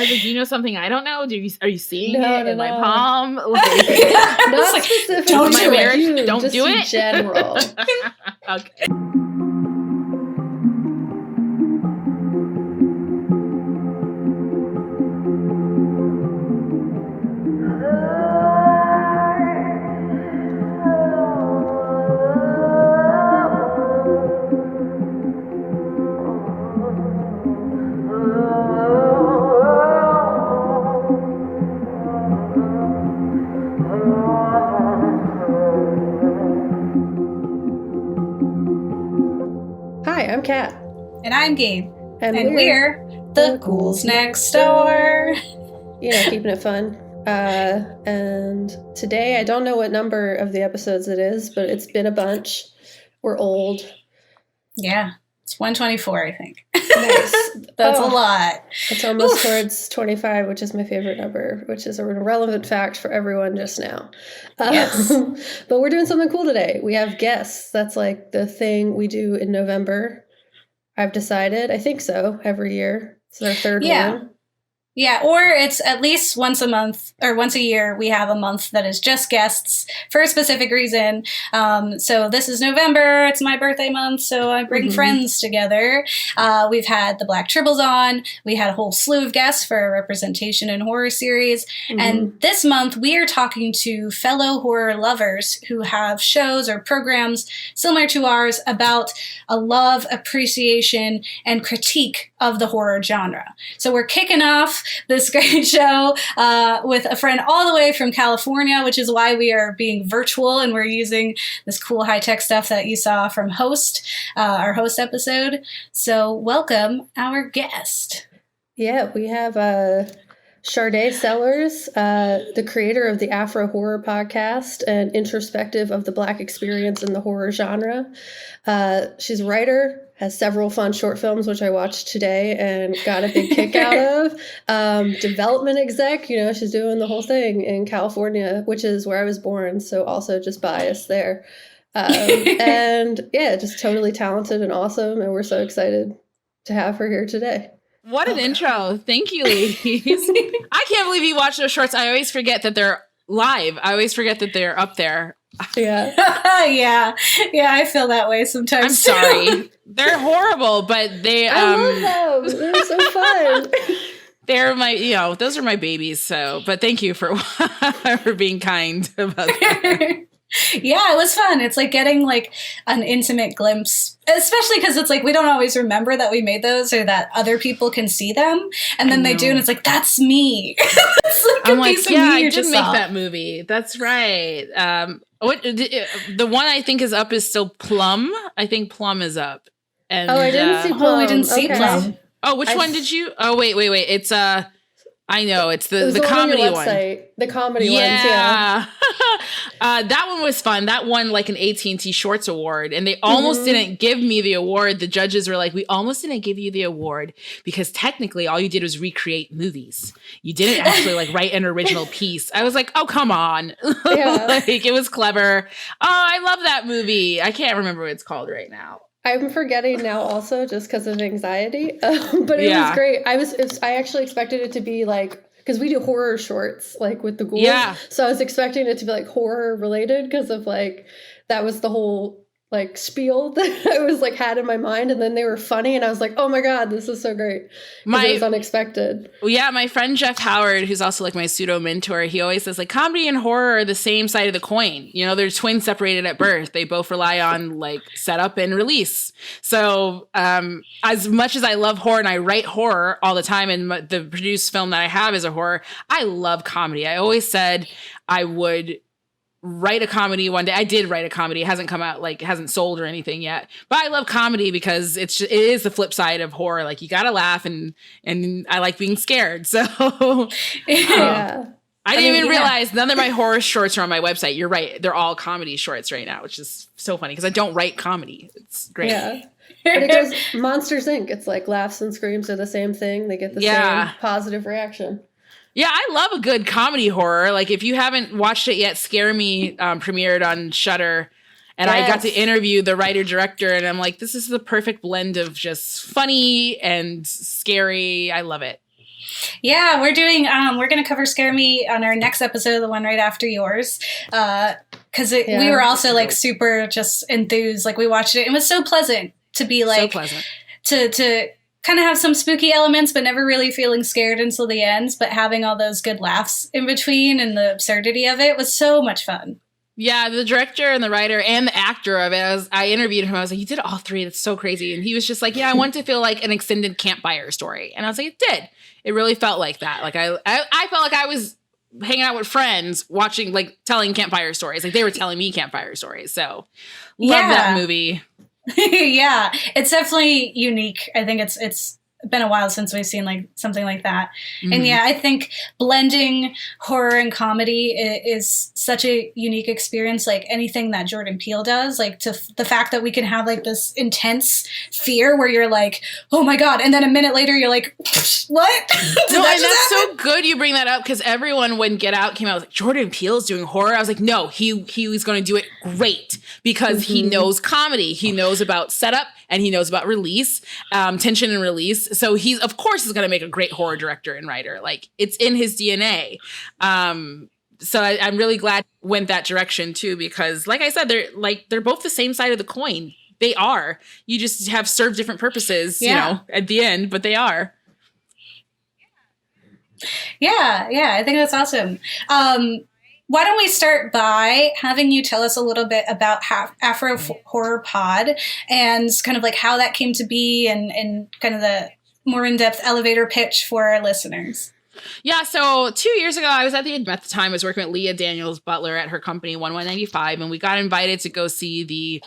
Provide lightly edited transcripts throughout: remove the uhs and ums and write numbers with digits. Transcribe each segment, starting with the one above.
was like, do you know something I don't know? Are you seeing it in my palm? Like, not like, specific. Don't do it. Don't do it. General. Okay. I'm Kat. And I'm Gabe. And we're the Ghouls Next Door. You know, keeping it fun. And today, I don't know what number of the episodes it is, but it's been a bunch. We're old. Yeah, it's 124, I think. Nice. That's a lot. It's almost towards 25, which is my favorite number, which is a relevant fact for everyone just now. Yes. But we're doing something cool today. We have guests. That's like the thing we do in November. I've decided. I think so. Every year. It's our third one. Yeah, or it's at least once a month or once a year we have a month that is just guests for a specific reason. So this is November. It's my birthday month, so I bring friends together. We've had the Black Tribbles on. We had a whole slew of guests for a representation in horror series. And this month we are talking to fellow horror lovers who have shows or programs similar to ours about a love, appreciation, and critique of the horror genre. So we're kicking off this great show with a friend all the way from California, which is why we are being virtual and we're using this cool high-tech stuff that you saw from our host episode. So welcome our guest. Yeah, we have Sade Sellers, the creator of the Afro Horror podcast and introspective of the Black experience in the horror genre. She's a writer, has several fun short films, which I watched today and got a big kick out of. Development exec, you know, she's doing the whole thing in California, which is where I was born. So also just biased there. And yeah, just totally talented and awesome. And we're so excited to have her here today. What an intro. Thank you, ladies. I can't believe you watch those shorts. I always forget that they're live. I always forget that they're up there. Yeah. Yeah, I feel that way sometimes. I'm sorry. They're horrible, but they I love them. They're so fun. They're my, those are my babies. So, but thank you for being kind about that. Yeah, it was fun. It's like getting like an intimate glimpse, especially because it's like we don't always remember that we made those or that other people can see them, and then they do, and it's like that's me. It's like I'm like, yeah, I did make saw. that movie. That's right. The one I think is up is still Plum. I think Plum is up. And I didn't see Plum. Oh, we didn't see Plum. Oh, which one did you? Oh, wait. It's I know it's the comedy one. The comedy ones, yeah. That one was fun. That won like an AT&T Shorts Award, and they almost didn't give me the award. The judges were like, "We almost didn't give you the award because technically all you did was recreate movies. You didn't actually like write an original piece." I was like, "Oh, come on!" Yeah. Like it was clever. Oh, I love that movie. I can't remember what it's called right now. I'm forgetting now also just because of anxiety, but it was great. I actually expected it to be like, because we do horror shorts like with the Ghouls. Yeah. So I was expecting it to be like horror related because of like, that was the whole like spiel that I was like had in my mind, and then they were funny and I was like, oh my God, this is so great. It was unexpected. Yeah, my friend Jeff Howard, who's also like my pseudo mentor, he always says like comedy and horror are the same side of the coin. You know, they're twins separated at birth. They both rely on like setup and release. So as much as I love horror and I write horror all the time, and the produced film that I have is a horror, I love comedy. I always said I would write a comedy one day. I did write a comedy. It hasn't come out, like it hasn't sold or anything yet. But I love comedy because it is the flip side of horror. Like you gotta laugh, and I like being scared. So yeah. I didn't even realize none of my horror shorts are on my website. You're right. They're all comedy shorts right now, which is so funny because I don't write comedy. It's great. Yeah. But it goes Monsters Inc. It's like laughs and screams are the same thing. They get the same positive reaction. Yeah, I love a good comedy horror. Like, if you haven't watched it yet, Scare Me premiered on Shudder. And I got to interview the writer-director, and I'm like, this is the perfect blend of just funny and scary. I love it. Yeah, we're doing, we're going to cover Scare Me on our next episode, the one right after yours. Because we were also like super just enthused. Like we watched it. It was so pleasant to be like, so pleasant. to kind of have some spooky elements, but never really feeling scared until the end, but having all those good laughs in between and the absurdity of it was so much fun. Yeah, the director and the writer and the actor of it, I interviewed him. I was like, you did all three. That's so crazy. And he was just like, yeah, I wanted to feel like an extended campfire story. And I was like, it did. It really felt like that. Like I felt like I was hanging out with friends watching, like telling campfire stories. Like they were telling me campfire stories. So love that movie. Yeah, it's definitely unique. I think it's been a while since we've seen like something like that. Mm-hmm. And yeah, I think blending horror and comedy is such a unique experience. Like anything that Jordan Peele does, like to the fact that we can have like this intense fear where you're like, oh my God. And then a minute later you're like, what? No, and that's so good you bring that up because everyone when Get Out came out was like, Jordan Peele's doing horror. I was like, no, he was going to do it great because he knows comedy. He knows about setup and he knows about release, tension and release. So he's, of course, is going to make a great horror director and writer. Like it's in his DNA. So I'm really glad he went that direction too, because like I said, they're both the same side of the coin. They are. You just have served different purposes, you know, at the end, but they are. Yeah, I think that's awesome. Why don't we start by having you tell us a little bit about Afro Horror Pod and kind of like how that came to be and kind of the more in-depth elevator pitch for our listeners. Yeah, so 2 years ago, at the time, I was working with Leah Daniels Butler at her company, 1195, and we got invited to go see the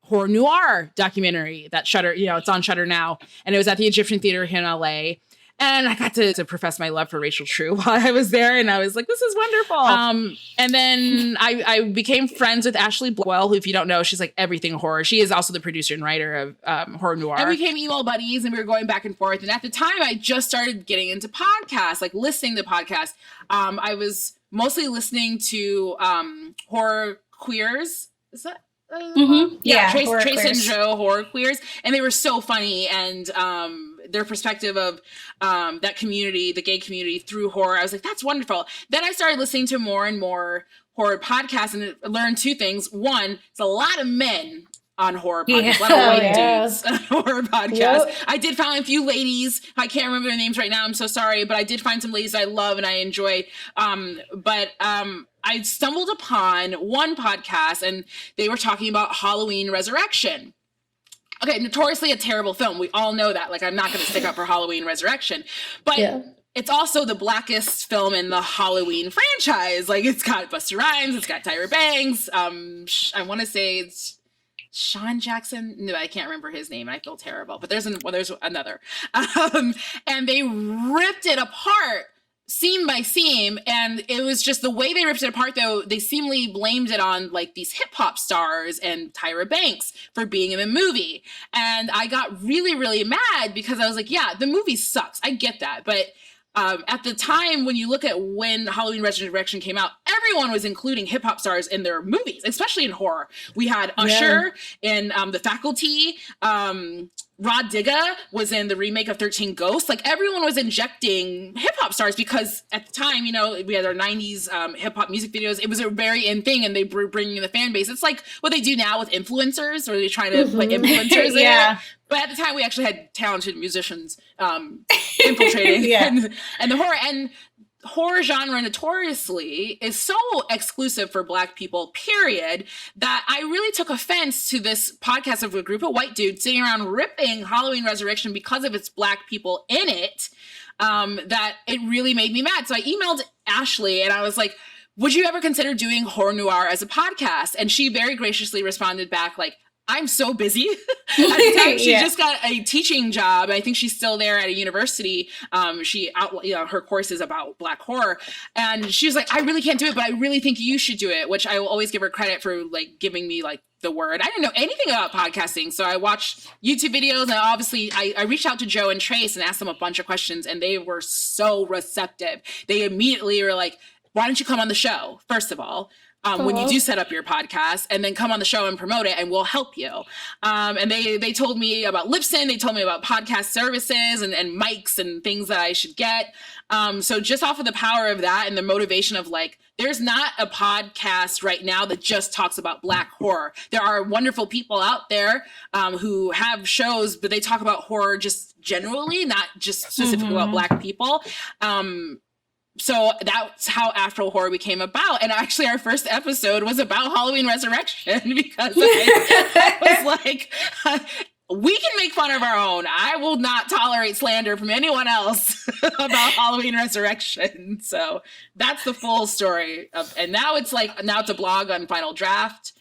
horror noir documentary that Shudder, it's on Shudder now, and it was at the Egyptian Theater here in LA. And I got to profess my love for Rachel True while I was there. And I was like, this is wonderful. And then I became friends with Ashley Blackwell, who, if you don't know, she's like everything horror. She is also the producer and writer of Horror Noir. And we became email buddies and we were going back and forth. And at the time, I just started getting into podcasts, like listening to podcasts. I was mostly listening to Horror Queers. Is that? Yeah, Trace and Joe, Horror Queers. And they were so funny. And their perspective of that community, the gay community through horror. I was like, that's wonderful. Then I started listening to more and more horror podcasts and learned two things. One, it's a lot of men on horror podcasts, a lot of white dudes on horror podcasts. Yep. I did find a few ladies. I can't remember their names right now. I'm so sorry, but I did find some ladies I love and I enjoy. But I stumbled upon one podcast and they were talking about Halloween Resurrection. Okay, notoriously a terrible film. We all know that. Like, I'm not going to stick up for Halloween Resurrection. But it's also the blackest film in the Halloween franchise. Like, it's got Busta Rhymes. It's got Tyra Banks. I want to say it's Sean Jackson. No, I can't remember his name. I feel terrible. But there's another. And they ripped it apart seam by seam, and it was just the way they ripped it apart, though. They seemingly blamed it on like these hip-hop stars and Tyra Banks for being in the movie, and I got really, really mad because I was like, yeah, the movie sucks, I get that, but at the time, when you look at when Halloween Resurrection came out, everyone was including hip-hop stars in their movies, especially in horror. We had Usher in The Faculty. Rod Digga was in the remake of 13 Ghosts. Like, everyone was injecting hip-hop stars because at the time, we had our 90s hip-hop music videos. It was a very in thing, and they were bringing in the fan base. It's like what they do now with influencers, where they try to put influencers in it. But at the time, we actually had talented musicians infiltrating and the horror genre notoriously is so exclusive for Black people, period, that I really took offense to this podcast of a group of white dudes sitting around ripping Halloween Resurrection because of its Black people in it, that it really made me mad. So I emailed Ashley and I was like, would you ever consider doing Horror Noir as a podcast? And she very graciously responded back like, I'm so busy. At the time, she just got a teaching job. I think she's still there at a university. Her course is about Black horror. And she was like, I really can't do it, but I really think you should do it, which I will always give her credit for like giving me like the word. I didn't know anything about podcasting. So I watched YouTube videos and obviously I reached out to Joe and Trace and asked them a bunch of questions and they were so receptive. They immediately were like, why don't you come on the show? First of all. when you do set up your podcast, and then come on the show and promote it, and we'll help you. And they told me about Libsyn. They told me about podcast services and mics and things that I should get. So just off of the power of that and the motivation of like, there's not a podcast right now that just talks about Black horror. There are wonderful people out there who have shows, but they talk about horror just generally, not just specifically about Black people. So that's how Afro Horror became about. And actually our first episode was about Halloween Resurrection because I was like, we can make fun of our own. I will not tolerate slander from anyone else about Halloween Resurrection. So that's the full story. And now it's a blog on Final Draft.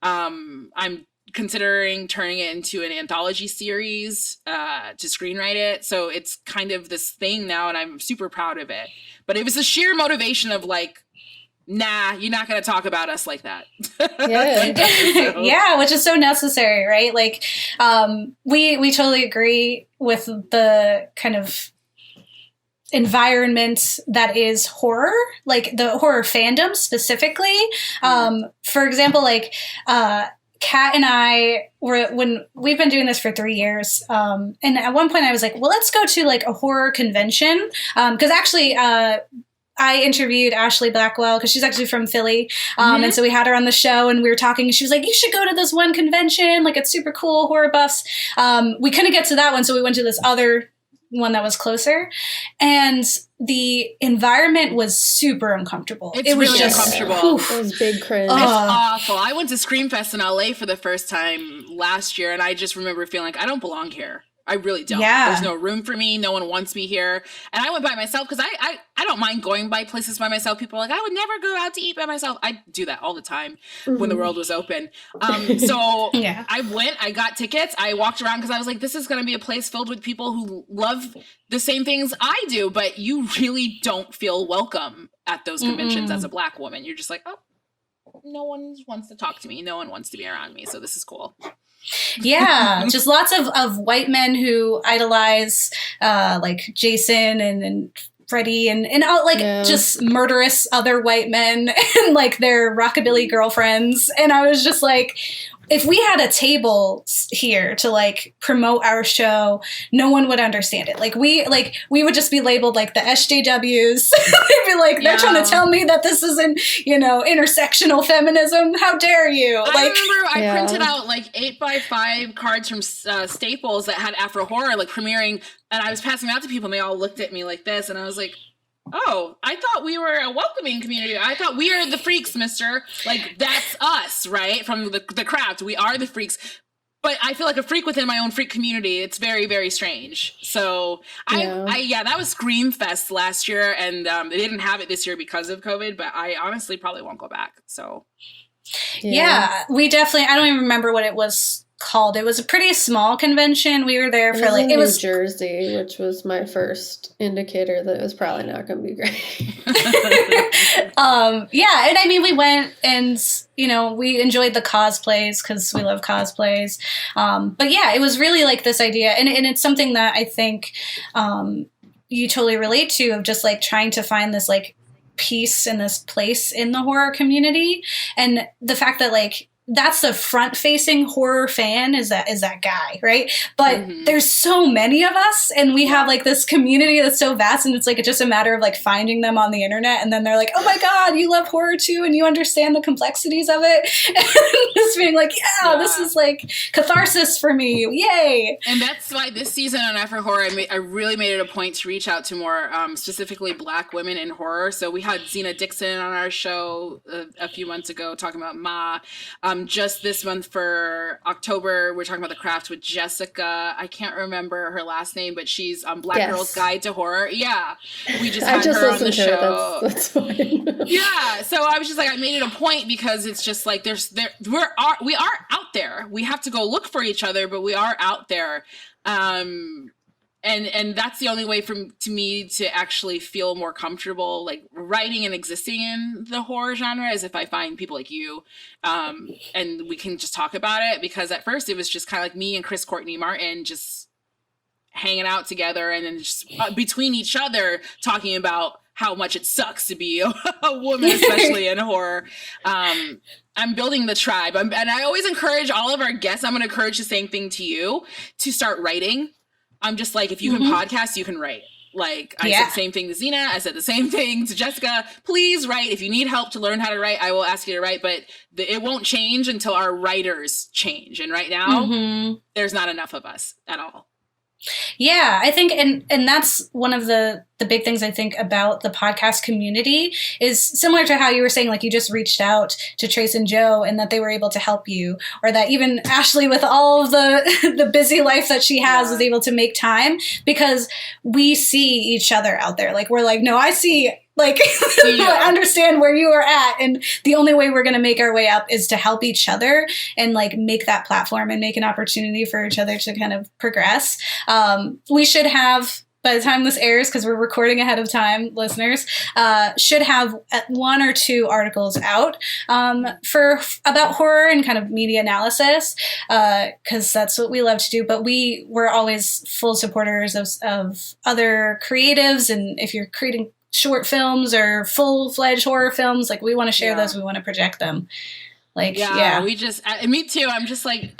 I'm considering turning it into an anthology series to screenwrite it. So it's kind of this thing now, and I'm super proud of it. But it was the sheer motivation of like, nah, you're not going to talk about us like that. Yeah. Yeah, which is so necessary, right? Like, we totally agree with the kind of environment that is horror, like the horror fandom specifically. For example, like, Kat and I when we've been doing this for 3 years. And at one point I was like, well, let's go to like a horror convention. Cause actually, I interviewed Ashley Blackwell because she's actually from Philly. And so we had her on the show and we were talking and she was like, you should go to this one convention. Like it's super cool, horror buffs. We couldn't get to that one. So we went to this other one that was closer. And the environment was super uncomfortable. It was really uncomfortable. It was big cringe. It's awful. I went to Screamfest in LA for the first time last year and I just remember feeling like I don't belong here. I really don't. Yeah. There's no room for me. No one wants me here. And I went by myself because I don't mind going by places by myself. People are like, I would never go out to eat by myself. I do that all the time when the world was open. So Yeah. I went, I got tickets. I walked around because I was like, this is going to be a place filled with people who love the same things I do, but you really don't feel welcome at those conventions as a Black woman. You're just like, oh, no one wants to talk to me. No one wants to be around me. So this is cool. Yeah, just lots of white men who idolize like Jason and Freddie and all, like just murderous other white men and like their rockabilly girlfriends. And I was just like, if we had a table here to like promote our show, no one would understand it. Like we would just be labeled like the SJWs. They'd be like, they're trying to tell me that this isn't, intersectional feminism. How dare you? I remember I printed out like 8x5 cards from Staples that had Afro Horror like premiering, and I was passing them out to people and they all looked at me like this and I was like, oh, I thought we were a welcoming community. I thought we are the freaks, mister. Like, that's us, right? From the craft. We are the freaks. But I feel like a freak within my own freak community. It's very, very strange. So, that was Screamfest last year. And they didn't have it this year because of COVID. But I honestly probably won't go back. So. Yeah, we definitely, I don't even remember what it was called. It was a pretty small convention. We were there for like, it was New Jersey, which was my first indicator that it was probably not going to be great. Yeah, and I mean, we went and we enjoyed the cosplays because we love cosplays. But yeah, it was really like this idea, and it's something that I think you totally relate to, of just like trying to find this like peace in this place in the horror community, and the fact that like that's the front-facing horror fan is that guy, right? But there's so many of us, and we have like this community that's so vast, and it's like it's just a matter of like finding them on the internet, and then they're like, "Oh my God, you love horror too, and you understand the complexities of it," and just being like, "Yeah, this is like catharsis for me, yay!" And that's why this season on Afro Horror, I really made it a point to reach out to more specifically Black women in horror. So we had Zena Dixon on our show a few months ago talking about Ma. Just this month for October, we're talking about The Craft with Jessica. I can't remember her last name, but she's on Black Girl's Guide to Horror. Yeah, we just had her on the show. That's fine. Yeah, so I was just like, I made it a point because it's just like we are out there. We have to go look for each other, but we are out there. And that's the only way to me to actually feel more comfortable, like writing and existing in the horror genre, is if I find people like you, and we can just talk about it. Because at first it was just kind of like me and Chris Courtney Martin just hanging out together, and then just between each other talking about how much it sucks to be a woman, especially in horror. I'm building the tribe. And I always encourage all of our guests, I'm going to encourage the same thing to you, to start writing. I'm just like, if you can podcast, you can write. Like, I said the same thing to Zena. I said the same thing to Jessica. Please write. If you need help to learn how to write, I will ask you to write. But it won't change until our writers change. And right now, there's not enough of us at all. Yeah, I think, and that's one of the big things I think about the podcast community is similar to how you were saying, like you just reached out to Trace and Joe and that they were able to help you, or that even Ashley with all of the busy life that she has was able to make time because we see each other out there. Like we're like, no, I see. Like, I understand where you are at. And the only way we're going to make our way up is to help each other and like make that platform and make an opportunity for each other to kind of progress. We should have, by the time this airs, because we're recording ahead of time, listeners, should have 1 or 2 articles out about horror and kind of media analysis, because that's what we love to do. But we're always full supporters of other creatives. And if you're creating short films or full-fledged horror films, like we want to share those, we want to project them. Like, we just, me too. I'm just like,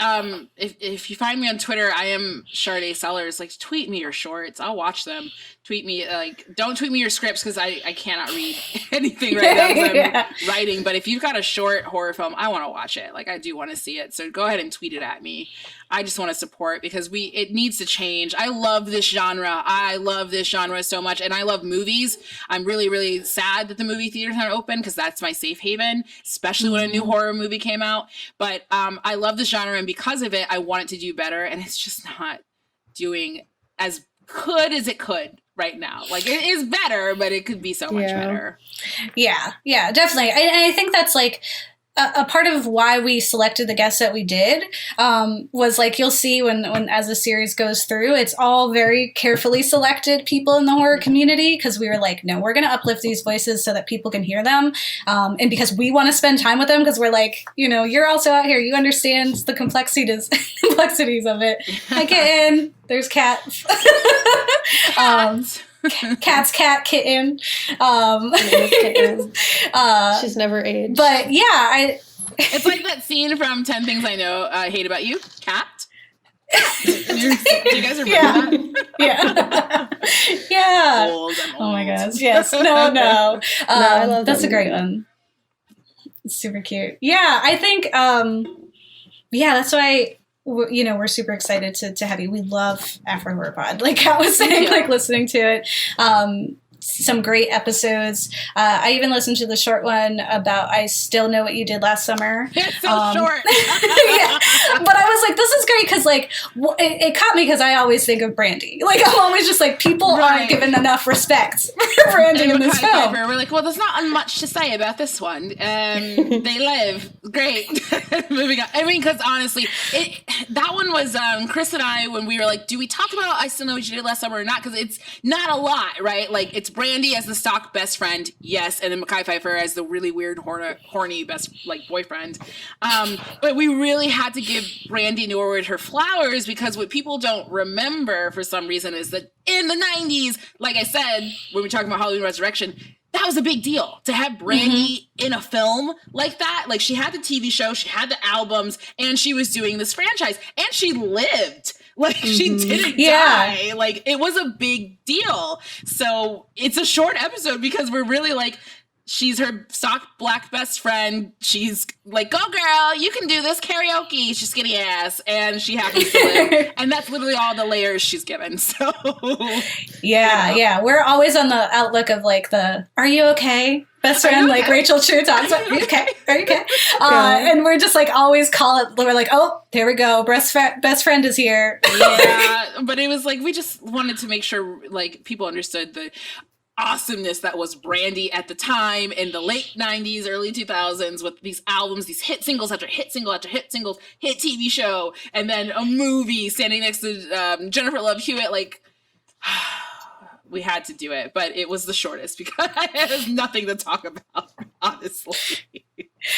if you find me on Twitter, I am Sade Sellers. Like, tweet me your shorts. I'll watch them. Tweet me, like, don't tweet me your scripts because I cannot read anything right now because I'm writing. But if you've got a short horror film, I want to watch it. Like, I do want to see it. So go ahead and tweet it at me. I just want to support because it needs to change. I love this genre. I love this genre so much. And I love movies. I'm really, really sad that the movie theaters aren't open because that's my safe haven, especially when a new horror movie came out. But I love this genre. And because of it, I want it to do better. And it's just not doing as good as it could right now. Like, it is better, but it could be so much better. Yeah, definitely. I think that's like a part of why we selected the guests that we did was like, you'll see when as the series goes through, it's all very carefully selected people in the horror community, because we were like, no, we're going to uplift these voices so that people can hear them. And because we want to spend time with them, because we're like, you're also out here, you understand the complexities of it. Hi, kitten. There's Cat. Cat's cat, kitten. She's never aged. But yeah, it's like that scene from 10 Things I Know I Hate About You, Cat. Do you guys remember that? Yeah. Old. Oh my gosh. Yes. No. No, I love that's that a great movie. one. It's super cute. Yeah, I think. That's why. We're super excited to have you. We love Afro Horror Pod. Like I was saying, like listening to it. Some great episodes. I even listened to the short one about I Still Know What You Did Last Summer. It's so short. Yeah. But I was like, this is great because like it caught me because I always think of Brandy. Like I'm always just like, people aren't given enough respect for Brandy in this film. We're like, well, there's not much to say about this one. They live. Great. Moving on. I mean, because honestly, that one was Chris and I, when we were like, do we talk about I Still Know What You Did Last Summer or not? Because it's not a lot, right? Like, it's Brandy as the stock best friend, yes, and then Mekhi Phifer as the really weird, horny best boyfriend. But we really had to give Brandy Norwood her flowers, because what people don't remember for some reason is that in the 90s, like I said, when we're talking about Halloween Resurrection, that was a big deal to have Brandy in a film like that. Like, she had the TV show, she had the albums, and she was doing this franchise, and she lived. Like, she didn't die. Like, it was a big deal. So it's a short episode because we're really like, she's her sock black best friend. She's like, go girl, you can do this karaoke. She's skinny ass. And she happens to live. And that's literally all the layers she's given. So yeah. We're always on the outlook of like are you okay? Best friend, like Rachel True talks about, are you okay? And we're just like, always we're like, oh, there we go. Best friend is here. Yeah. But it was like, we just wanted to make sure like people understood the awesomeness that was Brandy at the time in the late 90s, early 2000s, with these albums, these hit singles after hit single after hit singles, hit TV show, and then a movie standing next to Jennifer Love Hewitt. Like, we had to do it, but it was the shortest because there's nothing to talk about, honestly.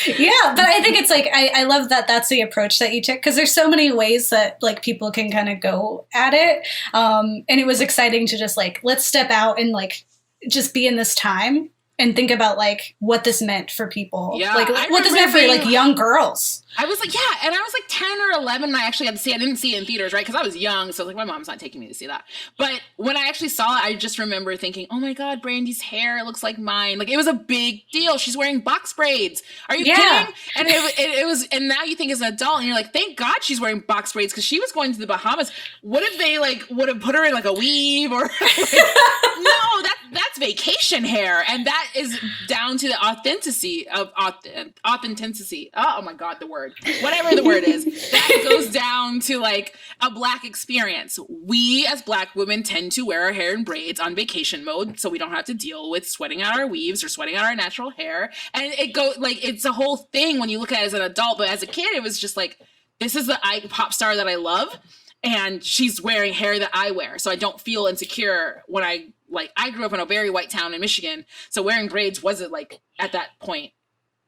Yeah, but I think it's like, I love that that's the approach that you took, because there's so many ways that like people can kind of go at it. And it was exciting to just like, let's step out and like just be in this time and think about like what this meant for people. Yeah, like what this meant for like young girls. I was like, yeah, and I was like 10 or 11 and I actually had to see it. I didn't see it in theaters, right? Because I was young, so I was like, my mom's not taking me to see that. But when I actually saw it, I just remember thinking, oh my God, Brandy's hair looks like mine. Like, it was a big deal. She's wearing box braids. Are you kidding? And it was, and now you think as an adult, and you're like, thank God she's wearing box braids, because she was going to the Bahamas. What if they like would have put her in like a weave or like, no, that's vacation hair, and that is down to the authenticity of authenticity. Oh my God, the word. Whatever the word is, that goes down to like a Black experience. We as Black women tend to wear our hair in braids on vacation mode, so we don't have to deal with sweating out our weaves or sweating out our natural hair. And it goes like, it's a whole thing when you look at it as an adult, but as a kid, it was just like, this is the pop star that I love, and she's wearing hair that I wear, so I don't feel insecure when I grew up in a very white town in Michigan, so wearing braids wasn't like at that point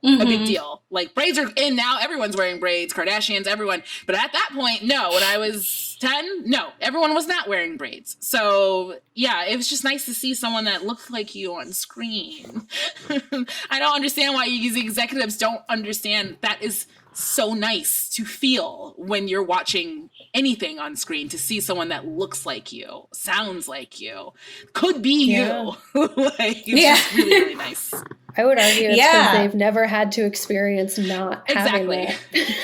a big deal. Like, braids are in now, everyone's wearing braids, Kardashians, everyone. But at that point, no, when I was 10, no, everyone was not wearing braids. So yeah, it was just nice to see someone that looked like you on screen. I don't understand why these executives don't understand that is so nice to feel when you're watching anything on screen, to see someone that looks like you, sounds like you, could be you. Like, it's just really, really nice. I would argue it's because they've never had to experience not having that.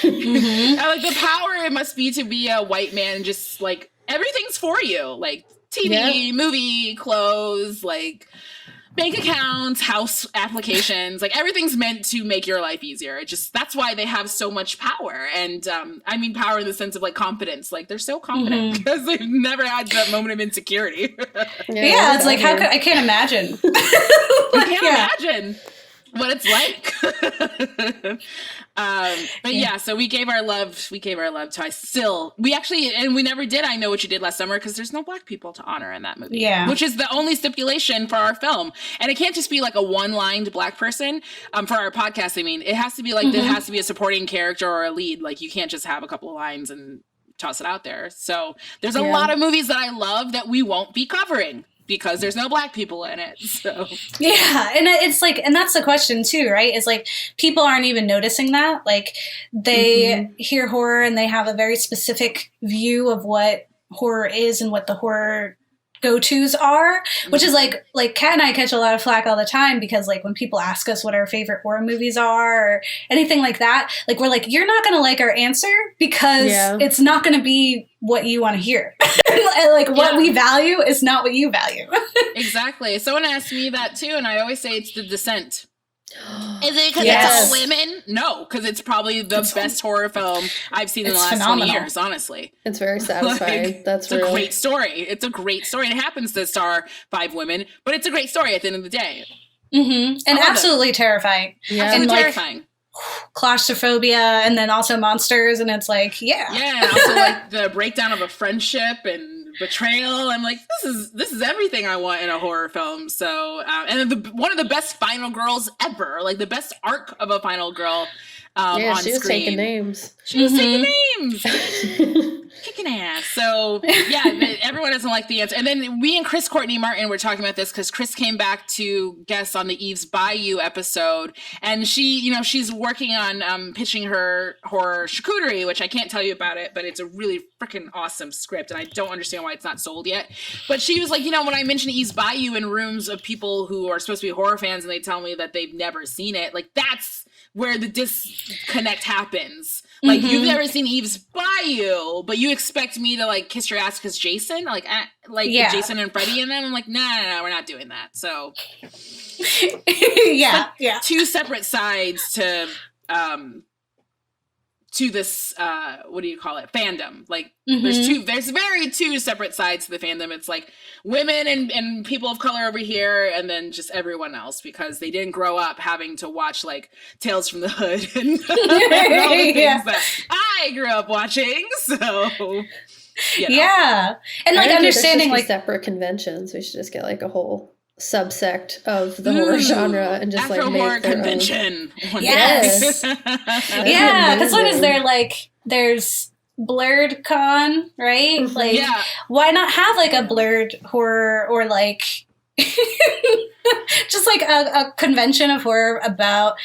Like, the power it must be to be a white man, just like everything's for you, like TV, movie, clothes, like bank accounts, house applications, like everything's meant to make your life easier. It just, that's why they have so much power. And I mean power in the sense of like confidence. Like, they're so confident because they've never had that moment of insecurity. It's like, how could I can't imagine. I can't imagine what it's like. But yeah, so we gave our love to we never did I Know What You Did Last Summer, because there's no Black people to honor in that movie. Yeah. Which is the only stipulation for our film. And it can't just be like a one-lined Black person. For our podcast, I mean, it has to be like, there has to be a supporting character or a lead. Like, you can't just have a couple of lines and toss it out there. So there's a lot of movies that I love that we won't be covering, because there's no Black people in it. So yeah, and it's like, and that's the question too, right? Is like, people aren't even noticing that. Like, they hear horror and they have a very specific view of what horror is and what the horror go-tos are, which is like Kat and I catch a lot of flack all the time, because like when people ask us what our favorite horror movies are or anything like that, like, we're like, you're not gonna like our answer, because it's not gonna be what you want to hear. Like, what we value is not what you value. Exactly. Someone asked me that too, and I always say it's The Descent. Is it because it's all women? No, because it's probably the best horror film I've seen in the last 20 years, honestly. It's very satisfying. Like, That's a great story. It's a great story. It happens to star 5 women, but it's a great story at the end of the day. And absolutely terrifying. Yeah. Absolutely terrifying. Claustrophobia, and then also monsters, and it's like, and also like the breakdown of a friendship and betrayal. I'm like, this is everything I want in a horror film. So and one of the best final girls ever, like the best arc of a final girl on screen. She was taking names. She was taking names. Kicking ass. So yeah, everyone doesn't like the answer. And then we and Chris Courtney Martin were talking about this, because Chris came back to guest on the Eve's Bayou episode, and she's working on pitching her horror charcuterie, which I can't tell you about it, but it's a really freaking awesome script, and I don't understand why it's not sold yet. But she was like, when I mention Eve's Bayou in rooms of people who are supposed to be horror fans, and they tell me that they've never seen it, like, that's where the disconnect happens. Like, you've never seen Eve's Bayou, but you expect me to like kiss your ass because Jason, Jason and Freddie in them. I'm like, no, we're not doing that. So yeah. 2 separate sides to this what do you call it, fandom. Like, there's very 2 separate sides to the fandom. It's like women and people of color over here, and then just everyone else, because they didn't grow up having to watch like Tales from the Hood and all the things that I grew up watching. So and like understanding like separate conventions. We should just get like a whole subsect of the horror genre and just Afro like make Horror their convention. Yes. Because what is there, like, there's Blurred Con, right? Like, why not have like a blurred horror, or like just like a convention of horror about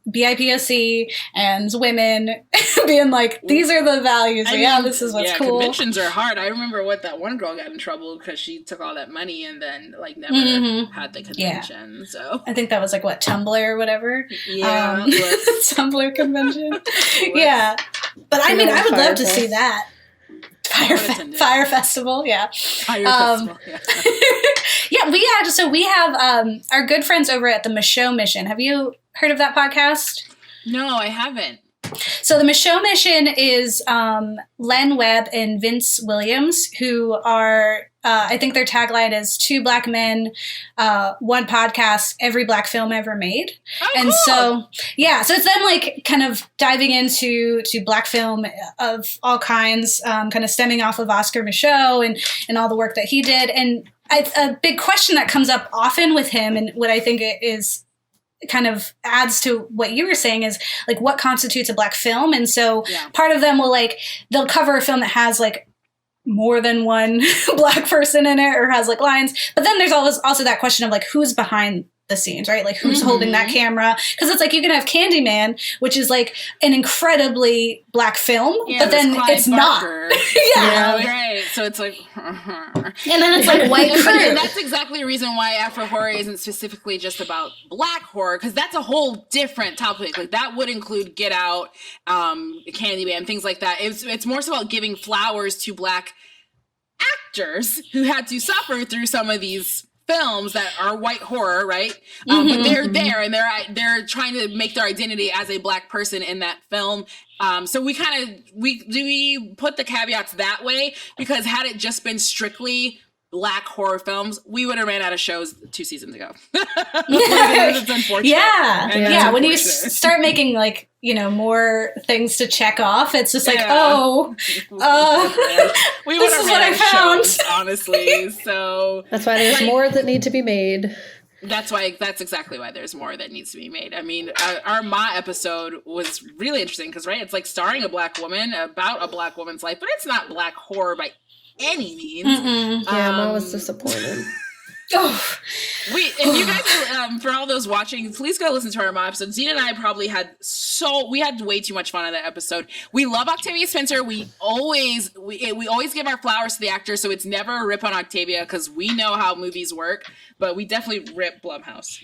BIPOC and women being like, these are the values. This is what's cool. Conventions are hard. I remember that one girl got in trouble because she took all that money and then like never had the convention. Yeah. So I think that was like what, Tumblr or whatever. Yeah, Tumblr convention. Yeah, but I mean, I would love to see that. Fire Festival, yeah. Fire Festival, yeah. Yeah, we have our good friends over at the Michaud Mission. Have you heard of that podcast? No, I haven't. So the Michaud Mission is Len Webb and Vince Williams, who are, I think their tagline is 2 Black men, 1 podcast, every Black film ever made. Oh, and cool. so it's them like kind of diving into Black film of all kinds, kind of stemming off of Oscar Michaud and all the work that he did. And a big question that comes up often with him, and what I think is kind of adds to what you were saying, is like what constitutes a Black film. And so part of them they'll cover a film that has like more than one Black person in it or has like lines, but then there's always also that question of like who's behind the scenes, right? Like who's holding that camera? Because it's like you can have Candyman, which is like an incredibly Black film, but then it's Barker. Not. Yeah, right. So it's like, and then it's like white crew. And that's exactly the reason why Afro Horror isn't specifically just about Black horror, because that's a whole different topic. Like that would include Get Out, Candyman, things like that. It's more so about giving flowers to Black actors who had to suffer through some of these films that are white horror, right? But they're there and they're trying to make their identity as a Black person in that film. So we put the caveats that way, because had it just been strictly Black horror films, we would have ran out of shows 2 seasons ago. It's unfortunate. Yeah. When you start making like, more things to check off, it's just like, this is what I found. Shows, honestly. So that's why there's more that need to be made. That's exactly why there's more that needs to be made. I mean, our Ma episode was really interesting because, right, it's like starring a Black woman about a Black woman's life, but it's not Black horror by any means. Ma was disappointed. And you guys, for all those watching, please go listen to our Ma episode. Zena and I probably had way too much fun on that episode. We love Octavia Spencer. We always give our flowers to the actor, so it's never a rip on Octavia because we know how movies work, but we definitely rip Blumhouse.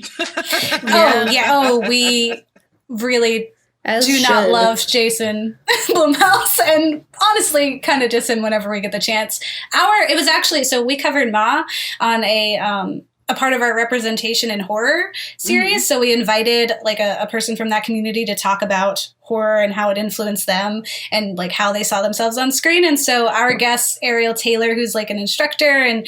We really not love Jason Blumhouse, and honestly kind of diss him whenever we get the chance. It was actually, so we covered Ma on a part of our representation in horror series. So we invited like a person from that community to talk about horror and how it influenced them and like how they saw themselves on screen. And so our guest, Ariel Taylor, who's like an instructor and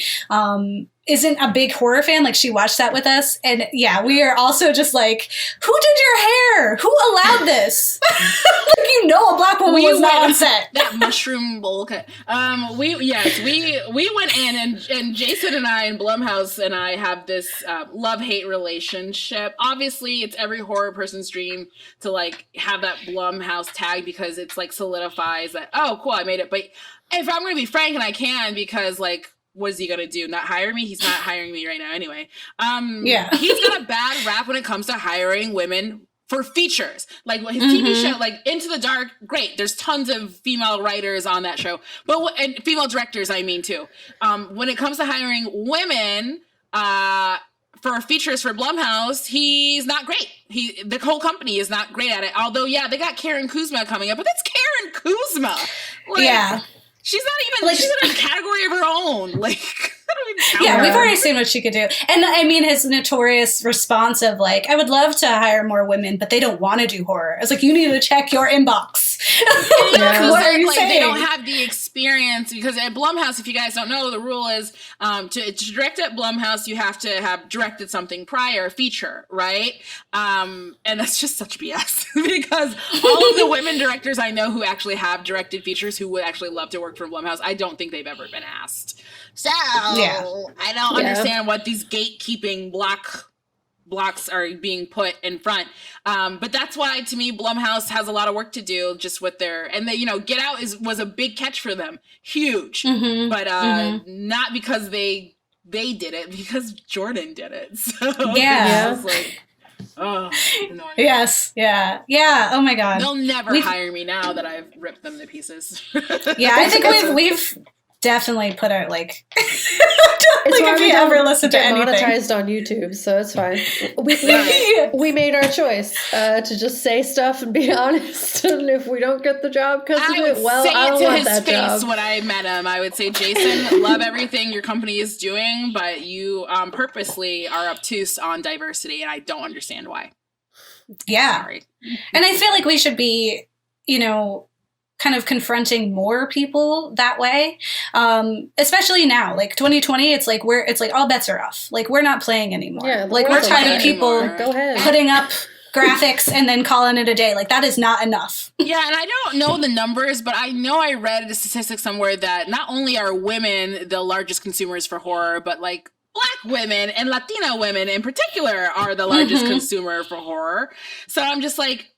isn't a big horror fan, like she watched that with us, and we are also just like, who did your hair? Who allowed this? Like, a Black woman was not on set. That mushroom bowl cut. We went in, and Jason and I and Blumhouse and I have this love-hate relationship. Obviously, it's every horror person's dream to like have that Blumhouse tag because it's like solidifies that, oh, cool, I made it. But if I'm going to be frank, and I can, because like, what is he gonna do? Not hire me? He's not hiring me right now anyway. He's got a bad rap when it comes to hiring women for features. Like his TV show, like Into the Dark, great. There's tons of female writers on that show, and female directors, I mean too. When it comes to hiring women for features for Blumhouse, he's not great. The whole company is not great at it. Although, they got Karen Kuzma coming up, but that's Karen Kuzma. She's not even, she's in a category of her own. Like, I don't even count her. We've already seen what she could do. And I mean, his notorious response of like, I would love to hire more women, but they don't want to do horror. It's like, you need to check your inbox. What are you saying? They don't have the experience, because at Blumhouse, if you guys don't know, the rule is to direct at Blumhouse, you have to have directed something prior, feature, right? And that's just such BS, because all of the women directors I know who actually have directed features who would actually love to work for Blumhouse, I don't think they've ever been asked. So I don't understand what these gatekeeping blocks are being put in front. But that's why, to me, Blumhouse has a lot of work to do just with Get Out was a big catch for them. Huge. But not because they they did it because Jordan did it. So Yeah. it's like, oh, annoying. Yes. Yeah. Yeah. Oh my God. They'll never hire me now that I've ripped them to pieces. Yeah, I think we've definitely put out like It's like if you ever listen to anything monetized on YouTube, so it's fine. We made our choice to just say stuff and be honest, and if we don't get the job because of it, well, I don't want that job. I would say it to his face when I met him. I would say, Jason, love everything your company is doing, but you purposely are obtuse on diversity, and I don't understand why. Yeah. Sorry. And I feel like we should be, kind of confronting more people that way, especially now, like 2020. It's like all bets are off. Like we're not playing anymore. Yeah, like we're tired of people go ahead. putting up graphics and then calling it a day. Like that is not enough. Yeah, and I don't know the numbers, but I know I read a statistic somewhere that not only are women the largest consumers for horror, but like Black women and Latina women in particular are the largest consumer for horror. So I'm just like,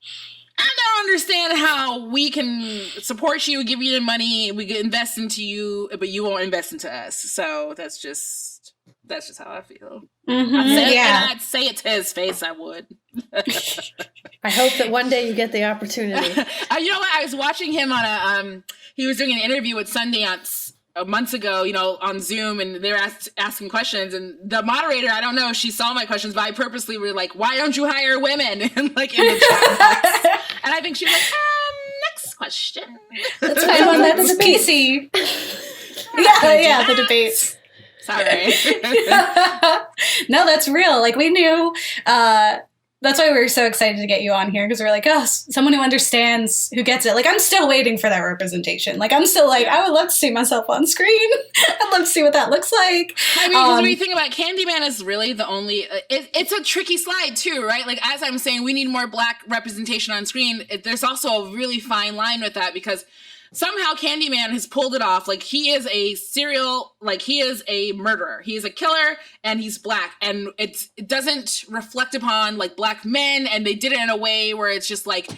I don't understand how we can support you, give you the money, we can invest into you, but you won't invest into us. So that's just how I feel. I'd say it to his face, I would. I hope that one day you get the opportunity. You know what? I was watching him on he was doing an interview with Sundance months ago, on Zoom, and they were asking questions, and the moderator, I don't know if she saw my questions, but I purposely were like, why don't you hire women? And like in the chat box. And I think she was like, next question. That's fine. That's PC. The debates. Sorry. No, that's real. Like we knew, that's why we were so excited to get you on here, because we're like, oh, someone who understands, who gets it. Like, I'm still waiting for that representation. Like, I'm still like, I would love to see myself on screen. I'd love to see what that looks like. I mean, because when you think about it, Candyman is really the only, it's a tricky slide too, right? Like, as I'm saying, we need more Black representation on screen. There's also a really fine line with that, because somehow Candyman has pulled it off. Like, he is a he is a murderer. He is a killer, and he's Black. And it doesn't reflect upon, like, Black men, and they did it in a way where it's just, like,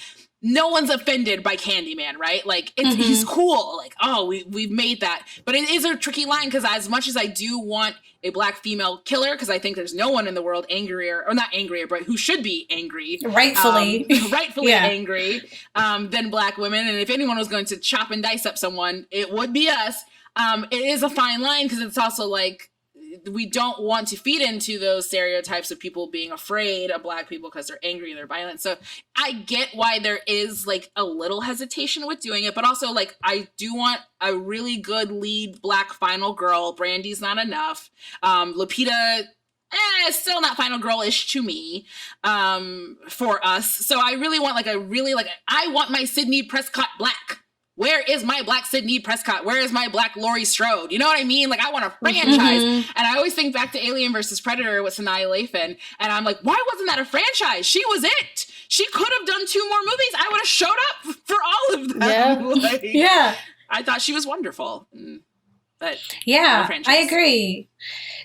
no one's offended by Candyman, right? Like, he's cool. Like, oh, we've made that. But it is a tricky line, because as much as I do want a Black female killer, because I think there's no one in the world angrier, or not angrier, but who should be angry. Rightfully angry than Black women. And if anyone was going to chop and dice up someone, it would be us. It is a fine line, because it's also like, we don't want to feed into those stereotypes of people being afraid of Black people because they're angry and they're violent. So I get why there is like a little hesitation with doing it, but also like I do want a really good lead Black final girl. Brandy's not enough. Lupita, still not final girl-ish to me for us. So I really want I want my Sidney Prescott Black. Where is my Black Sidney Prescott? Where is my Black Laurie Strode? You know what I mean? Like, I want a franchise. And I always think back to Alien versus Predator with Sanaa Lathan. And I'm like, why wasn't that a franchise? She was it. She could have done 2 more movies. I would have showed up for all of them. Yeah. I thought she was wonderful. But I agree.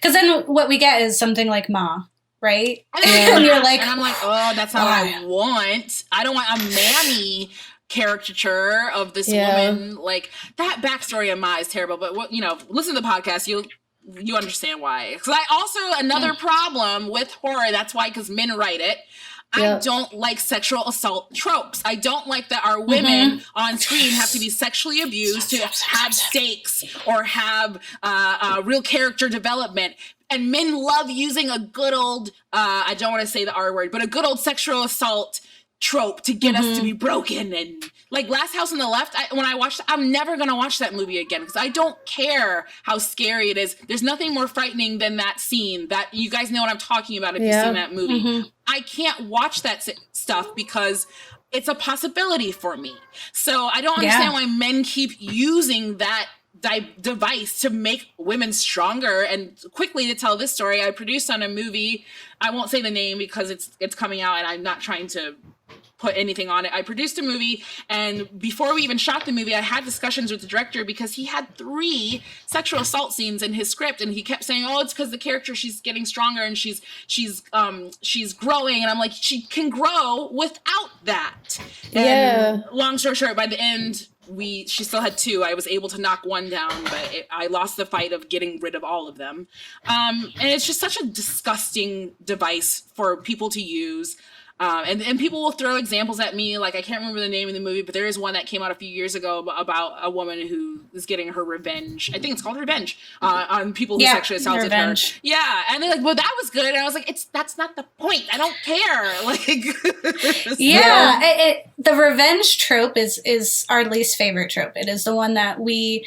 Because then what we get is something like Ma. Right? And you're like, and I'm like, oh, that's not what I want. I don't want a mammy caricature of this woman. Like, that backstory of Ma is terrible, but listen to the podcast, you understand why. Because I also, another problem with horror, that's why, because men write it, I don't like sexual assault tropes. I don't like that our women on screen have to be sexually abused to have stakes or have real character development. And men love using a good old, I don't want to say the R word, but a good old sexual assault trope to get us to be broken. And like Last House on the Left, when I watched it, I'm never going to watch that movie again, because I don't care how scary it is. There's nothing more frightening than that scene. That you guys know what I'm talking about if you've seen that movie. I can't watch that stuff because it's a possibility for me. So I don't understand why men keep using that device to make women stronger. And quickly to tell this story, I produced on a movie. I won't say the name because it's coming out and I'm not trying to put anything on it. I produced a movie, and before we even shot the movie, I had discussions with the director because he had 3 sexual assault scenes in his script, and he kept saying, "Oh, it's because the character, she's getting stronger and she's growing." And I'm like, she can grow without that. And long story short, by the end, she still had two. I was able to knock one down, but I lost the fight of getting rid of all of them. And it's just such a disgusting device for people to use. And people will throw examples at me, like I can't remember the name of the movie, but there is one that came out a few years ago about a woman who is getting her revenge. I think it's called Revenge on people who sexually assaulted her. Yeah, and they're like, "Well, that was good," and I was like, "That's not the point. I don't care." Like, the revenge trope is our least favorite trope. It is the one that we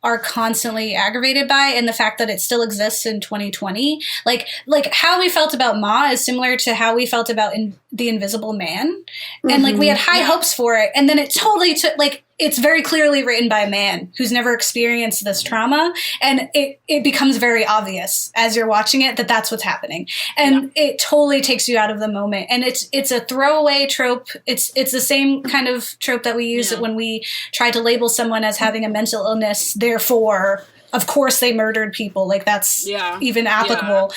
are constantly aggravated by, and the fact that it still exists in 2020. Like how we felt about Ma is similar to how we felt about The Invisible Man. And like we had high hopes for it, and then it totally took, like, it's very clearly written by a man who's never experienced this trauma, and it becomes very obvious as you're watching it that that's what's happening, and it totally takes you out of the moment. And it's a throwaway trope. It's the same kind of trope that we use when we try to label someone as having a mental illness, therefore of course they murdered people. Like that's even applicable.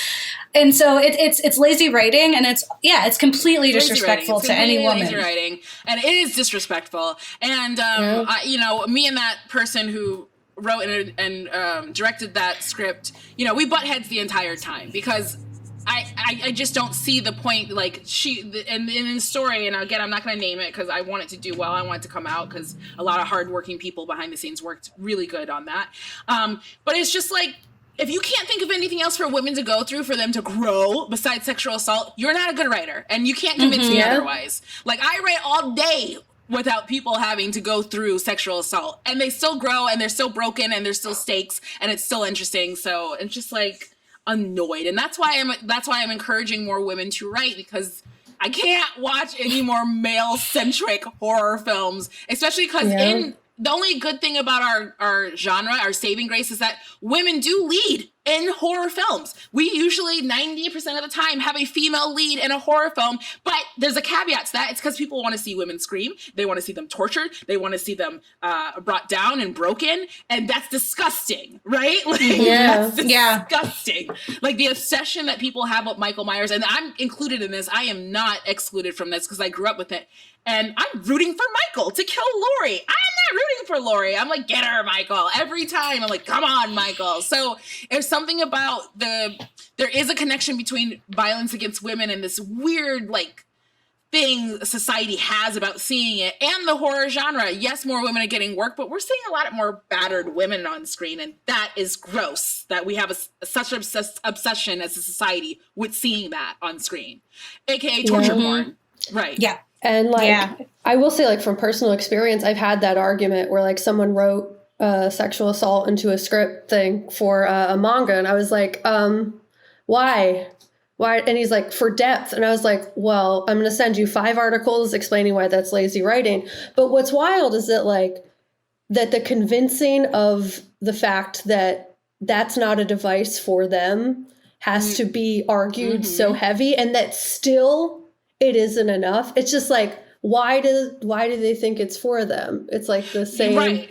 And so it's lazy writing, and it's completely disrespectful to any woman. Lazy writing, and it is disrespectful. And me and that person who wrote and directed that script, we butt heads the entire time because I just don't see the point. Like in the story, and again, I'm not going to name it because I want it to do well. I want it to come out because a lot of hardworking people behind the scenes worked really good on that. But it's just like, if you can't think of anything else for women to go through for them to grow besides sexual assault, you're not a good writer, and you can't convince me otherwise. Like, I write all day without people having to go through sexual assault, and they still grow, and they're still broken, and there's still stakes, and it's still interesting. So it's just like annoyed, and that's why I'm encouraging more women to write, because I can't watch any more male-centric horror films, especially because the only good thing about our genre, our saving grace, is that women do lead in horror films. We usually 90% of the time have a female lead in a horror film, but there's a caveat to that. It's because people want to see women scream. They want to see them tortured. They want to see them brought down and broken. And that's disgusting, right? Like, that's disgusting. Like the obsession that people have with Michael Myers, and I'm included in this. I am not excluded from this because I grew up with it. And I'm rooting for Michael to kill Laurie. I'm not rooting for Laurie. I'm like, get her, Michael. Every time I'm like, come on, Michael. So there's something about there is a connection between violence against women and this weird, like, thing society has about seeing it and the horror genre. Yes, more women are getting work, but we're seeing a lot more battered women on screen. And that is gross that we have such an obsession as a society with seeing that on screen, AKA torture porn. Right. Yeah. And like, I will say, like, from personal experience, I've had that argument where like someone wrote sexual assault into a script thing for a manga. And I was like, why? And he's like, for depth. And I was like, well, I'm going to send you 5 articles explaining why that's lazy writing. But what's wild is that that the convincing of the fact that that's not a device for them has to be argued so heavy, and that still it isn't enough. It's just like, why do they think it's for them? It's like the same thing.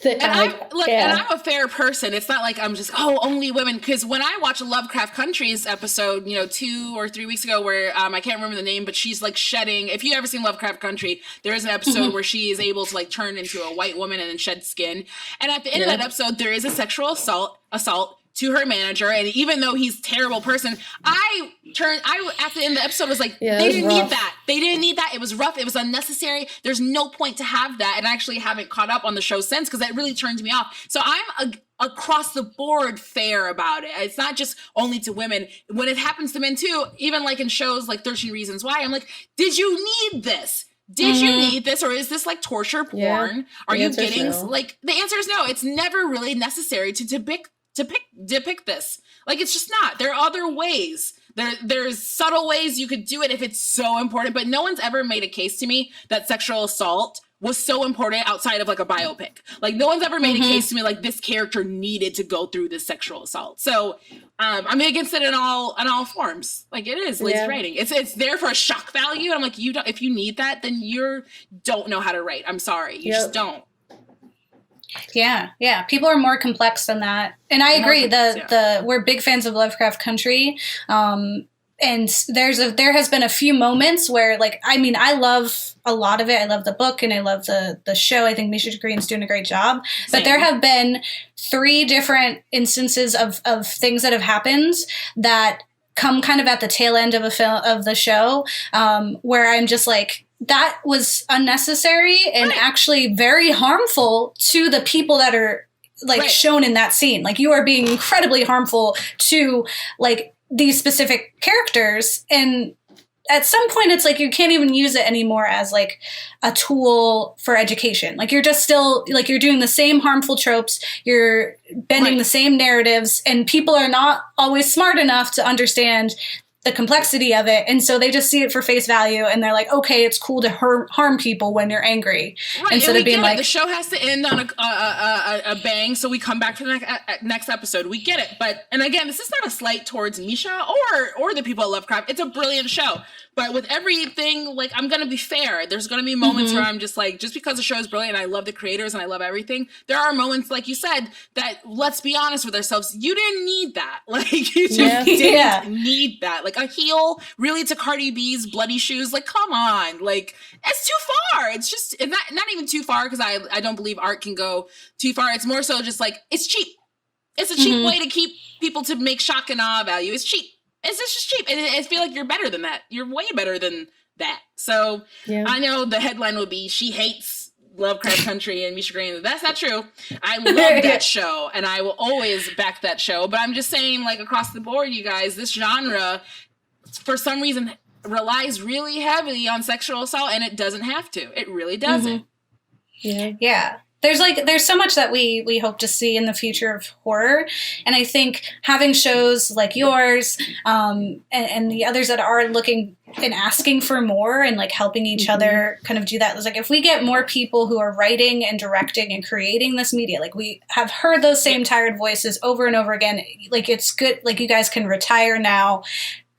And I'm a fair person. It's not like I'm just, only women. Because when I watch a Lovecraft Country's episode, 2 or 3 weeks ago, where I can't remember the name, but she's like shedding. If you ever seen Lovecraft Country, there is an episode where she is able to like turn into a white woman and then shed skin. And at the end of that episode, there is a sexual assault to her manager, and even though he's a terrible person, I at the end of the episode was like, they didn't need that. They didn't need that. It was rough. It was unnecessary. There's no point to have that. And I actually haven't caught up on the show since because that really turned me off. So I'm across the board fair about it. It's not just only to women. When it happens to men too, even like in shows like 13 Reasons Why, I'm like, did you need this? Did you need this, or is this like torture porn? Are you getting like, the answer is no. It's never really necessary to depict this. Like, it's just not. There are other ways. There's subtle ways you could do it if it's so important, but no one's ever made a case to me that sexual assault was so important outside of like a biopic. Like, no one's ever made a case to me like this character needed to go through this sexual assault. So I'm against it in all forms. Like, it is lazy writing. It's there for a shock value. And I'm like, if you need that, then you don't know how to write. I'm sorry. You just don't. Yeah. People are more complex than that. And I agree. We're big fans of Lovecraft Country. and there has been a few moments where, like, I mean, I love a lot of it. I love the book and I love the show. I think Misha Green's doing a great job. Same. But there have been 3 different instances of things that have happened that come kind of at the tail end of the show, where I'm just like, that was unnecessary and actually very harmful to the people that are like shown in that scene. Like, you are being incredibly harmful to like these specific characters, and at some point it's like you can't even use it anymore as like a tool for education. Like, you're just still like, you're doing the same harmful tropes, you're bending the same narratives, and people are not always smart enough to understand the complexity of it, and so they just see it for face value, and they're like, okay, it's cool to harm people when you're angry, instead of being like, the show has to end on a bang, so we come back to the next episode. We get it, but, and again, this is not a slight towards Misha or the people at Lovecraft. It's a brilliant show, but with everything, like, I'm gonna be fair. There's gonna be moments where I'm just like, just because the show is brilliant, I love the creators and I love everything, there are moments, like you said, that, let's be honest with ourselves, you didn't need that. Like, you just didn't need that. Like, a heel really to Cardi B's bloody shoes, like, come on, like, it's too far. It's just not even too far, because I don't believe art can go too far. It's more so just like, it's cheap. It's a cheap way to keep people to make shock and awe value. It's cheap. It's just cheap. And I feel like you're better than that. You're way better than that. So I know the headline would be, she hates Lovecraft Country and Misha Green. That's not true. I love that show, and I will always back that show. But I'm just saying, like, across the board, you guys, this genre, for some reason, relies really heavily on sexual assault, and it doesn't have to. It really doesn't. Yeah. There's so much that we hope to see in the future of horror, and I think having shows like yours, and the others that are looking and asking for more and like helping each other kind of do that. It's like, if we get more people who are writing and directing and creating this media, like, we have heard those same tired voices over and over again. Like, it's good. Like, you guys can retire now.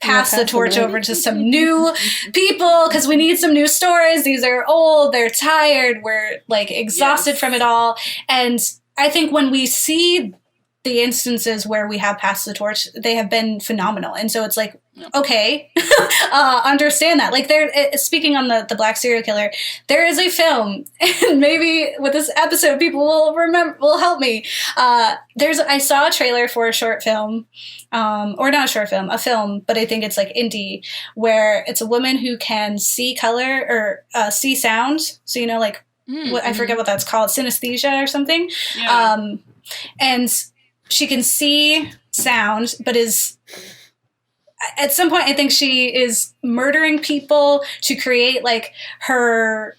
Pass the torch over to some new people, because we need some new stories. These are old, they're tired, we're like exhausted from it all. And I think when we see the instances where we have passed the torch, they have been phenomenal. And so it's like, okay, understand that. Like, speaking on the Black serial killer, there is a film, and maybe with this episode, people will help me. I saw a trailer for a short film, or not a short film, a film, but I think it's like indie, where it's a woman who can see color or see sound. So, like, I forget what that's called, synesthesia or something. Yeah. And she can see sound, but at some point, I think she is murdering people to create like her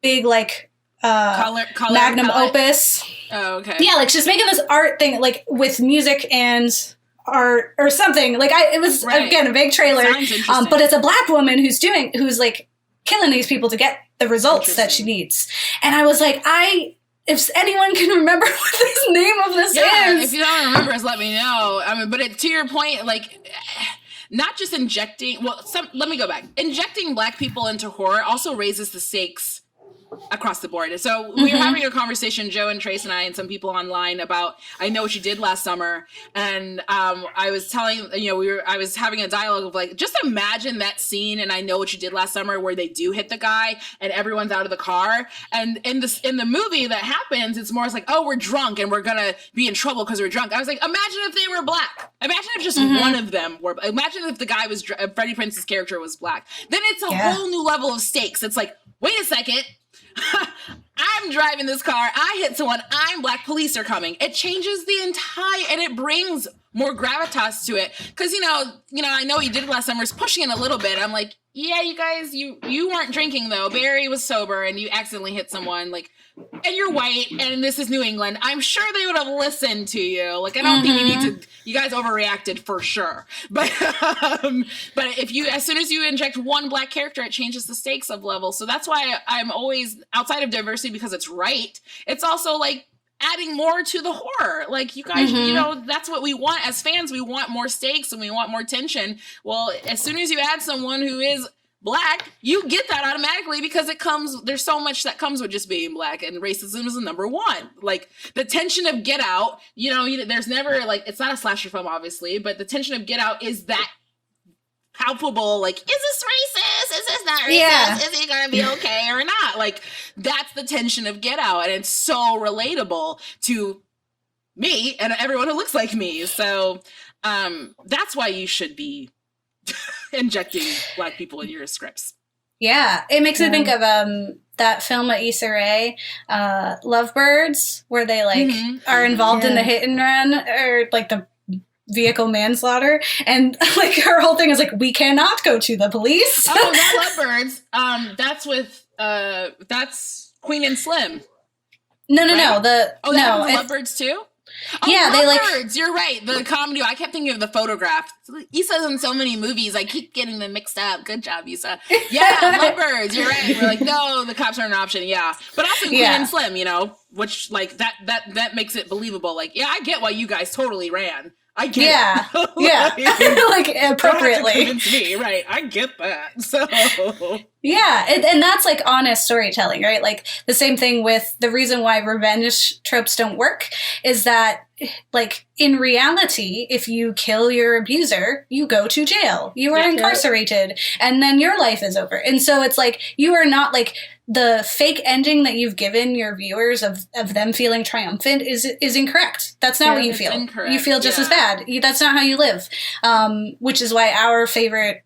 big like magnum opus. Oh, okay. Yeah, like, she's making this art thing, like, with music and art or something. Like, it was again a big trailer, but it's a Black woman who's like killing these people to get the results that she needs. And I was like, if anyone can remember what the name of this is. If you don't remember, just let me know. I mean, but to your point, like, not just injecting, let me go back. Injecting Black people into horror also raises the stakes across the board. So we were having a conversation, Joe and Trace and I and some people online, about I Know What You Did Last Summer, and I was telling, I was having a dialogue of like, just imagine that scene in I Know What You Did Last Summer where they do hit the guy and everyone's out of the car, and in the movie that happens, it's more like, oh, we're drunk and we're gonna be in trouble because we're drunk. I was like, imagine if they were Black. Imagine if just one of them were. Imagine if the guy was Freddie Prinze's character was Black. Then it's a whole new level of stakes. It's like, wait a second. I'm driving this car. I hit someone. I'm Black. Police are coming. It changes the entire, and it brings more gravitas to it. Because I Know What You Did Last Summer is pushing it a little bit. I'm like, yeah, you guys, you weren't drinking though. Barry was sober, and you accidentally hit someone. Like, and you're white, and this is New England. I'm sure they would have listened to you. Like, I don't think you need to. You guys overreacted for sure. But if you, as soon as you inject one Black character, it changes the stakes of level. So that's why I'm always outside of diversity, because it's right. It's also like adding more to the horror. Like, you guys, that's what we want as fans. We want more stakes and we want more tension. Well, as soon as you add someone who is Black, you get that automatically, because there's so much that comes with just being Black, and racism is the number one. Like, the tension of Get Out, there's never, like, it's not a slasher film, obviously, but the tension of Get Out is that palpable, like, is this racist? Is this not racist? Yeah. Is he gonna be okay or not? Like, that's the tension of Get Out, and it's so relatable to me and everyone who looks like me. So that's why you should be injecting Black people in your scripts. Yeah, it makes me think of that film at Issa Rae, Lovebirds, where they like are involved in the hit and run or like the vehicle manslaughter, and like her whole thing is like, we cannot go to the police. Oh, not Lovebirds. That's with that's Queen and Slim. No. That was Lovebirds too. Oh, yeah, they like. You're right. The comedy. I kept thinking of the Photograph. Issa's in so many movies. I keep getting them mixed up. Good job, Issa. Yeah, Lovebirds. You're right. We're like, no, the cops aren't an option. Yeah, but also Queen and Slim. You know, which like that makes it believable. Like, yeah, I get why you guys totally ran. I get it. Yeah, like appropriately. Don't have to convince me, right? I get that. So yeah, and that's like honest storytelling, right? Like the same thing with the reason why revenge tropes don't work is that, like, in reality, if you kill your abuser, you go to jail. You are incarcerated, and then your life is over. And so it's like, you are not like the fake ending that you've given your viewers of them feeling triumphant is incorrect. That's not what you feel. Incorrect. You feel just as bad. That's not how you live. Which is why our favorite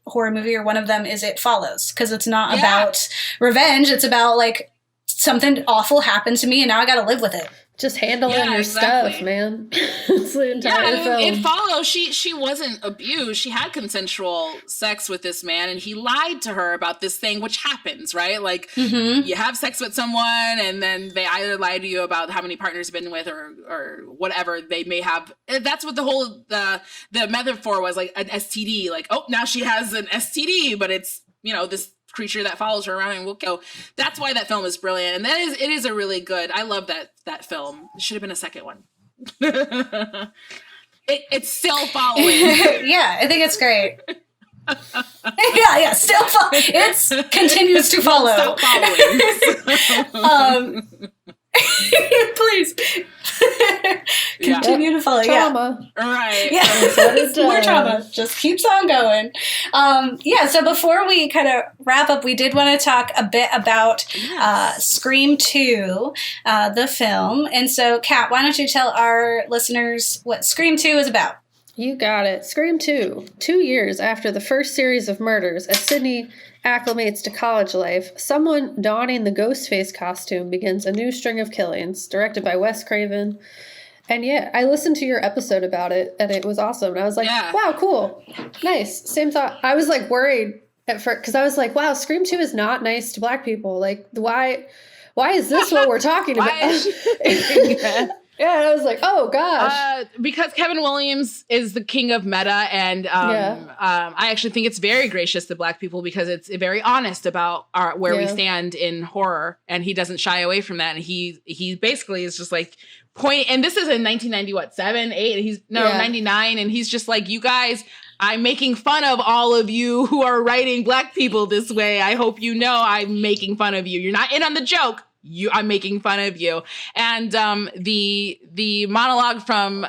horror movie, or one of them, is It Follows, because it's not about revenge. It's about like, something awful happened to me and now I gotta live with it. Just handling your stuff, man. It's the entire film. It follows. She wasn't abused. She had consensual sex with this man, and he lied to her about this thing, which happens, right? Like, you have sex with someone, and then they either lie to you about how many partners you've been with, or whatever they may have. That's what the whole the metaphor was, like an STD. Like, oh, now she has an STD, but it's, you know, this creature that follows her around and will go. That's why that film is brilliant, and it is a really good. I love that film. It should have been a second one. It's still following. Yeah, I think it's great. yeah, still it's continues to follow. Stop following. Please continue to follow. Trauma. Yeah, right. Yeah, more trauma. Just keeps on going. So before we kind of wrap up, we did want to talk a bit about Scream 2, the film. And so, Kat, why don't you tell our listeners what Scream 2 is about? You got it. Scream 2. 2 years after the first series of murders, as Sydney acclimates to college life, someone donning the Ghostface costume begins a new string of killings, directed by Wes Craven. And yeah, I listened to your episode about it, and it was awesome. And I was like, wow, cool. Nice. Same thought. I was like worried at first, because I was like, wow, Scream 2 is not nice to Black people. Like, why is this what we're talking about? Yeah, and I was like, oh, gosh. Because Kevin Williams is the king of meta, and I actually think it's very gracious to Black people, because it's very honest about where we stand in horror, and he doesn't shy away from that. And he basically is just like, and this is in 1997, 8, 99, and he's just like, you guys, I'm making fun of all of you who are writing Black people this way. I hope you know I'm making fun of you. You're not in on the joke. I'm making fun of you. And the monologue from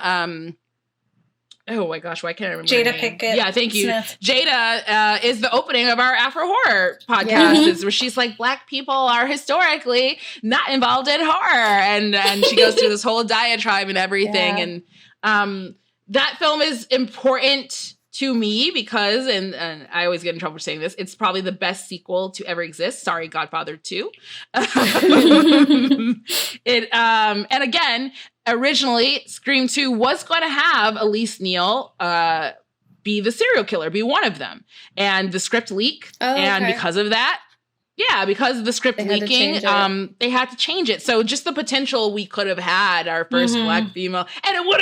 oh my gosh, why can't I remember? Jada Pinkett. Yeah, thank you. Smith. Jada is the opening of our Afro Horror podcast, is where she's like, Black people are historically not involved in horror, and she goes through this whole diatribe and everything. And that film is important to me because, and I always get in trouble for saying this, it's probably the best sequel to ever exist. Sorry, Godfather 2. And again, originally, Scream 2 was going to have Elise Neal be the serial killer, be one of them. And the script leaked. And because of that, because of the script leaking, they had to change it. So just the potential we could have had our first Black female, and it would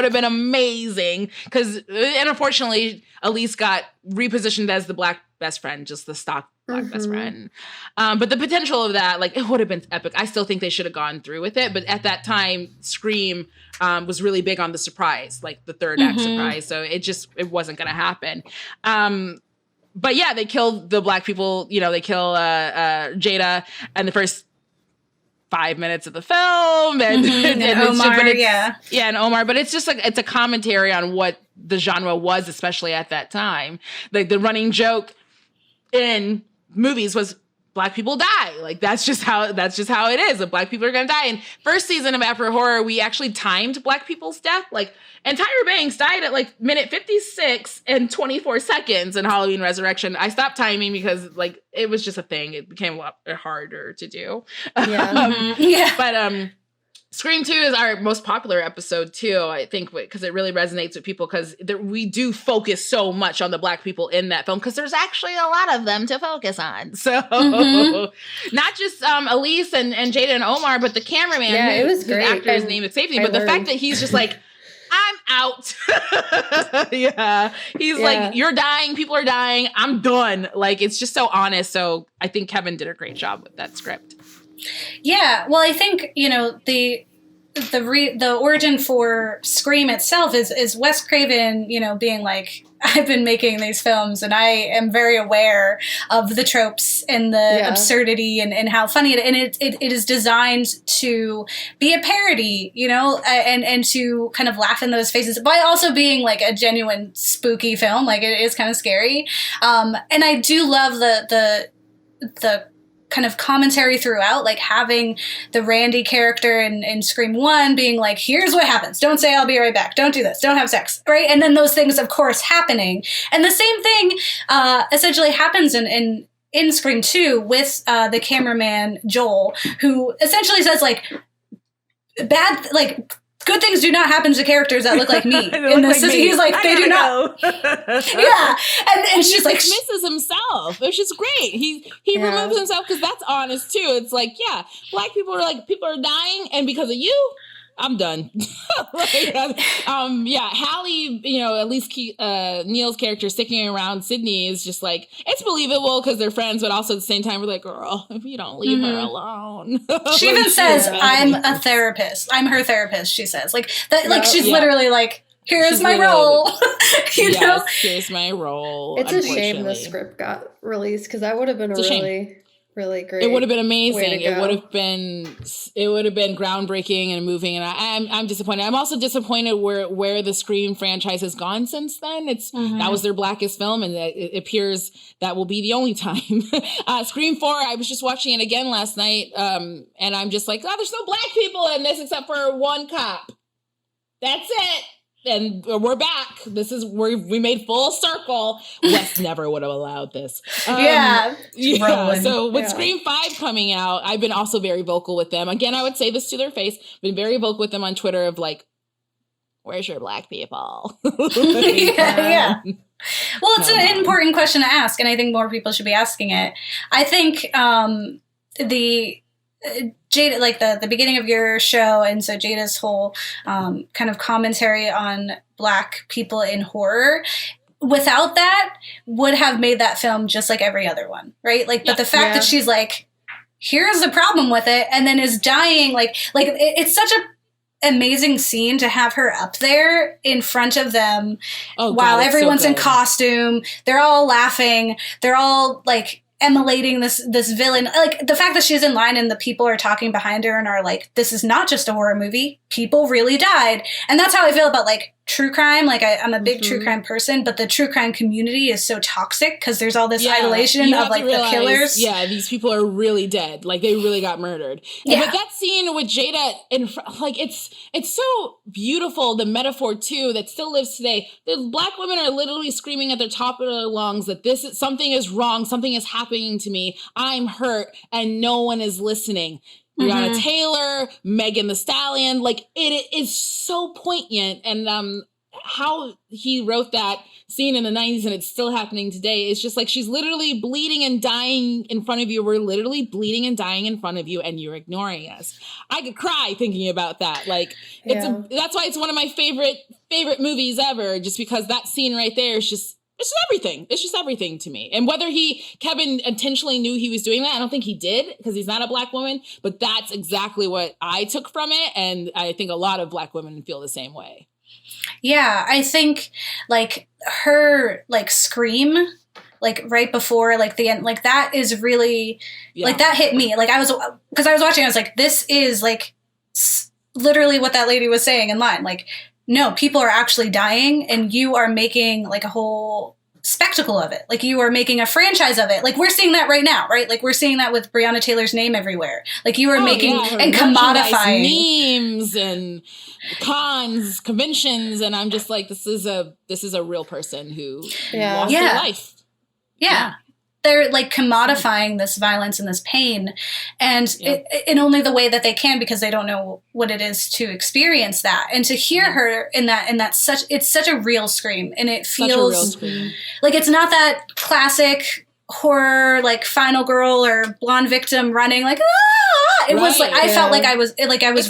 have been amazing. And unfortunately, Elise got repositioned as the Black best friend, just the stock Black best friend. But the potential of that, like, it would have been epic. I still think they should have gone through with it. But at that time, Scream was really big on the surprise, like the third act surprise. So it wasn't going to happen. But yeah, they killed the Black people. You know, they kill Jada in the first 5 minutes of the film, and, And and Omar, and Omar, but it's just like, it's a commentary on what the genre was, especially at that time. Like the running joke in movies was Black people die. Like that's just how it is. That Black people are gonna die. And first season of Afro Horror, we actually timed Black people's death. Like, and Tyra Banks died at like minute 56 and 24 seconds in Halloween Resurrection. I stopped timing because like it was just a thing. It became a lot harder to do. Yeah. But Scream 2 is our most popular episode too, I think, because it really resonates with people, because we do focus so much on the Black people in that film, because there's actually a lot of them to focus on. So not just Elise and Jada and Omar, but the cameraman. Yeah, it was great. The actor's name is Safety, but the fact that he's just like, I'm out. He's like, you're dying, people are dying, I'm done. Like, it's just so honest. So I think Kevin did a great job with that script. Yeah, well, I think, you know, the origin for Scream itself is Wes Craven, you know, being like, I've been making these films and I am very aware of the tropes and the absurdity and how funny it is designed to be a parody, you know, and to kind of laugh in those faces, but also being like a genuine spooky film. Like, it is kind of scary. And I do love the kind of commentary throughout, like having the Randy character in Scream 1 being like, here's what happens. Don't say I'll be right back. Don't do this. Don't have sex. Right? And then those things, of course, happening. And the same thing essentially happens in Scream 2 with the cameraman, Joel, who essentially says, like, good things do not happen to characters that look like me. In this, like he's like, they do not. Yeah, and she's like, dismisses himself, which is great. He removes himself, because that's honest too. It's like, yeah, Black people are like, people are dying, and because of you, I'm done. Hallie, you know, at least Neil's character sticking around Sydney is just like, it's believable because they're friends, but also at the same time, we're like, girl, if you don't leave her alone. She even says, I'm a therapist. I'm her therapist, she says. Like, that, like she's literally like, here's my role. you know? Here's my role. It's a shame the script got released, because that would have been really great. It would have been amazing. It would have been groundbreaking and moving. And I'm disappointed. I'm also disappointed where the Scream franchise has gone since then. That was their blackest film, and it appears that will be the only time. Scream 4, I was just watching it again last night, and I'm just like, oh, there's no Black people in this except for one cop. That's it. And we're back. This is where we made full circle. Wes never would have allowed this. So with Scream 5 coming out, I've been also very vocal with them. Again, I would say this to their face. Been very vocal with them on Twitter of like, where's your Black people? Well, it's an important question to ask, and I think more people should be asking it. I think Jada, like the beginning of your show, and so Jada's whole kind of commentary on Black people in horror, without that, would have made that film just like every other one, right? Like, but the fact that she's like, here's the problem with it, and then is dying, like it's such a amazing scene to have her up there in front of them while everyone's in costume. They're all laughing. They're all like emulating this villain. Like, the fact that she's in line and the people are talking behind her and are like, this is not just a horror movie. People really died. And that's how I feel about like true crime. Like, I'm a big true crime person, but the true crime community is so toxic because there's all this idolation of like the killers. Yeah, these people are really dead. Like, they really got murdered. But that scene with Jada like, it's so beautiful. The metaphor too that still lives today. The Black women are literally screaming at the top of their lungs that something is wrong. Something is happening to me. I'm hurt, and no one is listening. Breonna Taylor, Megan Thee Stallion, like, it is so poignant. And how he wrote that scene in the 90s and it's still happening today, it's just like, she's literally bleeding and dying in front of you. We're literally bleeding and dying in front of you, and you're ignoring us. I could cry thinking about that. Like, that's why it's one of my favorite movies ever, just because that scene right there is just, it's just everything. It's just everything to me. And whether Kevin intentionally knew he was doing that, I don't think he did, because he's not a Black woman, but that's exactly what I took from it. And I think a lot of Black women feel the same way. Yeah, I think like her like scream, like right before like the end, like that is really like that hit me. Like because I was watching, I was like, this is like literally what that lady was saying in line. Like, no, people are actually dying, and you are making like a whole spectacle of it. Like you are making a franchise of it. Like we're seeing that right now, right? Like we're seeing that with Breonna Taylor's name everywhere. Like you are making and commodifying memes and cons, conventions, and I'm just like, this is a real person who lost their life. Yeah. They're like commodifying this violence and this pain, and in only the way that they can, because they don't know what it is to experience that. And to hear her in that, it's such a real scream, and it feels like it's not that classic horror, like final girl or blonde victim running like, ah! It was like, I felt like I was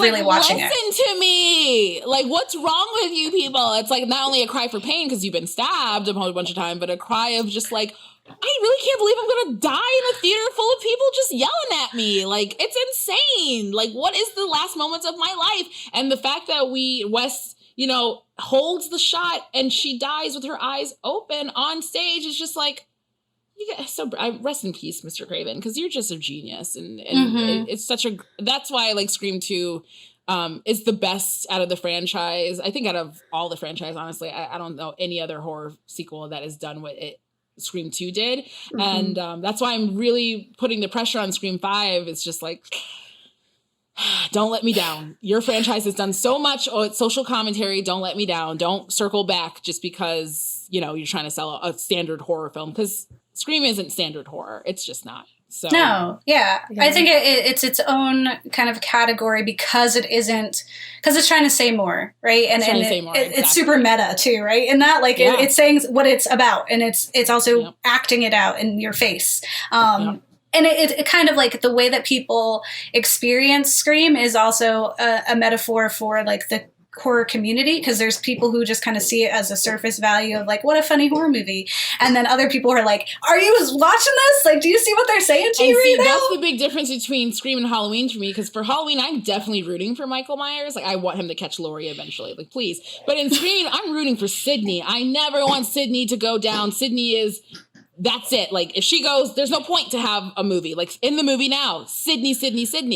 really watching it. Listen to me. Like, what's wrong with you people? It's like not only a cry for pain because you've been stabbed a bunch of times, but a cry of just like, I really can't believe I'm going to die in a theater full of people just yelling at me. Like, it's insane. Like, what is the last moments of my life? And the fact that Wes, holds the shot and she dies with her eyes open on stage is just like, rest in peace, Mr. Craven, because you're just a genius. And it's that's why I like Scream 2 is the best out of the franchise. I think out of all the franchise, honestly, I don't know any other horror sequel that has done what Scream 2 did. And that's why I'm really putting the pressure on Scream 5. It's just like, don't let me down. Your franchise has done so much social commentary. Don't let me down. Don't circle back just because, you're trying to sell a standard horror film, because Scream isn't standard horror. It's just not. So no, I think it's its own kind of category because it's trying to say more, right? And it's super meta too, right? And that it's saying what it's about, and it's also acting it out in your face. And it kind of like the way that people experience Scream is also a metaphor for like the horror community, because there's people who just kind of see it as a surface value of like, what a funny horror movie, and then other people are like, are you watching this? Like, do you see what they're saying to you right now? That's the big difference between Scream and Halloween for me, because for Halloween I'm definitely rooting for Michael Myers. Like, I want him to catch Laurie eventually, like, please. But in Scream I'm rooting for Sydney. I never want Sydney to go down. That's it. Like, if she goes, there's no point to have a movie. Like, in the movie now, Sydney.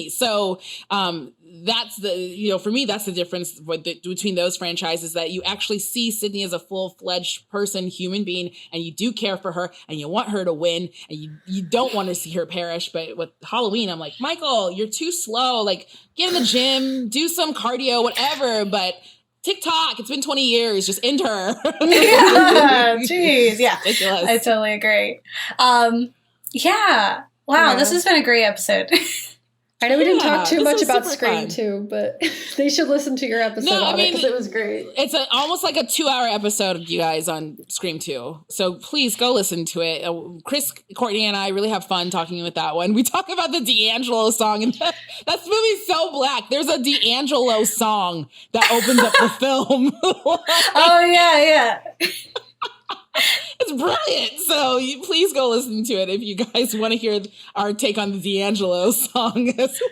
So that's the, for me, that's the difference between those franchises, that you actually see Sydney as a full-fledged person, human being, and you do care for her, and you want her to win, and you don't want to see her perish. But with Halloween, I'm like, Michael, you're too slow. Like, get in the gym, do some cardio, whatever, but TikTok, it's been 20 years, just end her. Yeah, jeez, yeah. Ridiculous. I totally agree. Wow, this has been a great episode. I know we didn't talk too much about Scream 2, but they should listen to your episode on it, because it was great. It's almost like a 2-hour episode, you guys, on Scream 2. So please go listen to it. Chris, Courtney, and I really have fun talking with that one. We talk about the D'Angelo song, and that movie's so black. There's a D'Angelo song that opens up the film. Oh, yeah. It's brilliant. So please go listen to it if you guys want to hear our take on the D'Angelo song as well.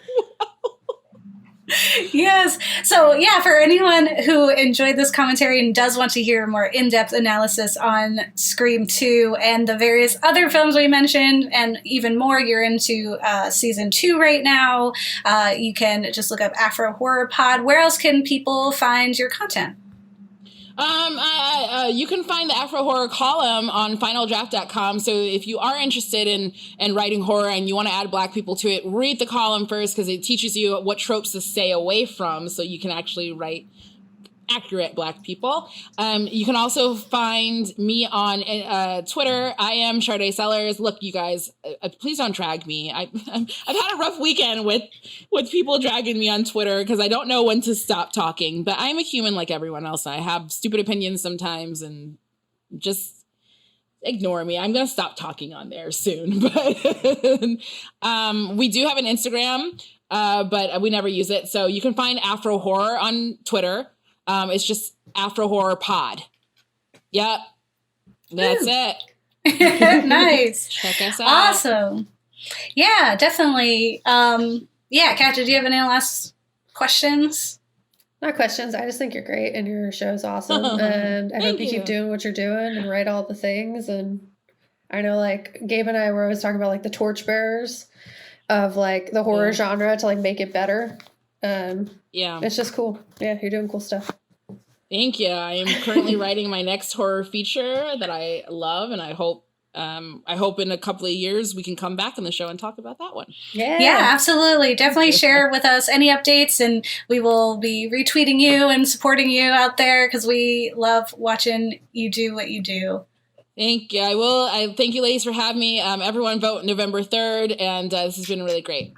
Yes. So for anyone who enjoyed this commentary and does want to hear more in-depth analysis on Scream 2 and the various other films we mentioned, and even more, you're into season 2 right now, you can just look up Afro Horror Pod. Where else can people find your content? You can find the Afro Horror column on finaldraft.com. So if you are interested in writing horror and you want to add Black people to it, read the column first, because it teaches you what tropes to stay away from, so you can actually write accurate Black people. You can also find me on Twitter. I am Sade Sellers. Look, you guys, please don't drag me. I've had a rough weekend with people dragging me on Twitter, because I don't know when to stop talking. But I'm a human like everyone else. I have stupid opinions sometimes, and just ignore me. I'm going to stop talking on there soon. But we do have an Instagram, but we never use it. So you can find Afro Horror on Twitter. It's just Afro Horror Pod. Yep. That's it. Nice. Check us out. Awesome. Yeah, definitely. Katja, do you have any last questions? Not questions. I just think you're great, and your show's awesome. And I hope you keep doing what you're doing and write all the things. And I know, like, Gabe and I were always talking about, like, the torchbearers of, like, the horror genre to, like, make it better. It's just cool. Yeah, you're doing cool stuff. Thank you. I am currently writing my next horror feature that I love, and I hope in a couple of years we can come back on the show and talk about that one. Yeah, absolutely. Definitely share with us any updates, and we will be retweeting you and supporting you out there because we love watching you do what you do. Thank you. I will. I thank you, ladies, for having me. Everyone vote November 3rd, and this has been really great.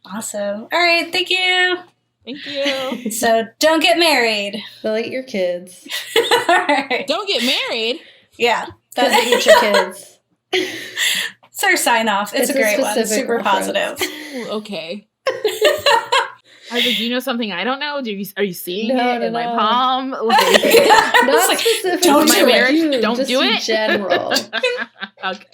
Awesome. All right. Thank you. Thank you. So don't get married. They'll eat your kids. All right. Don't get married. Yeah. Because they eat your kids. It's our sign off. It's a great one. Super positive. Ooh, okay. Do you know something I don't know? Are you seeing it No. in my palm? Not like, specifically. don't do it. Don't just do in it. general. Okay.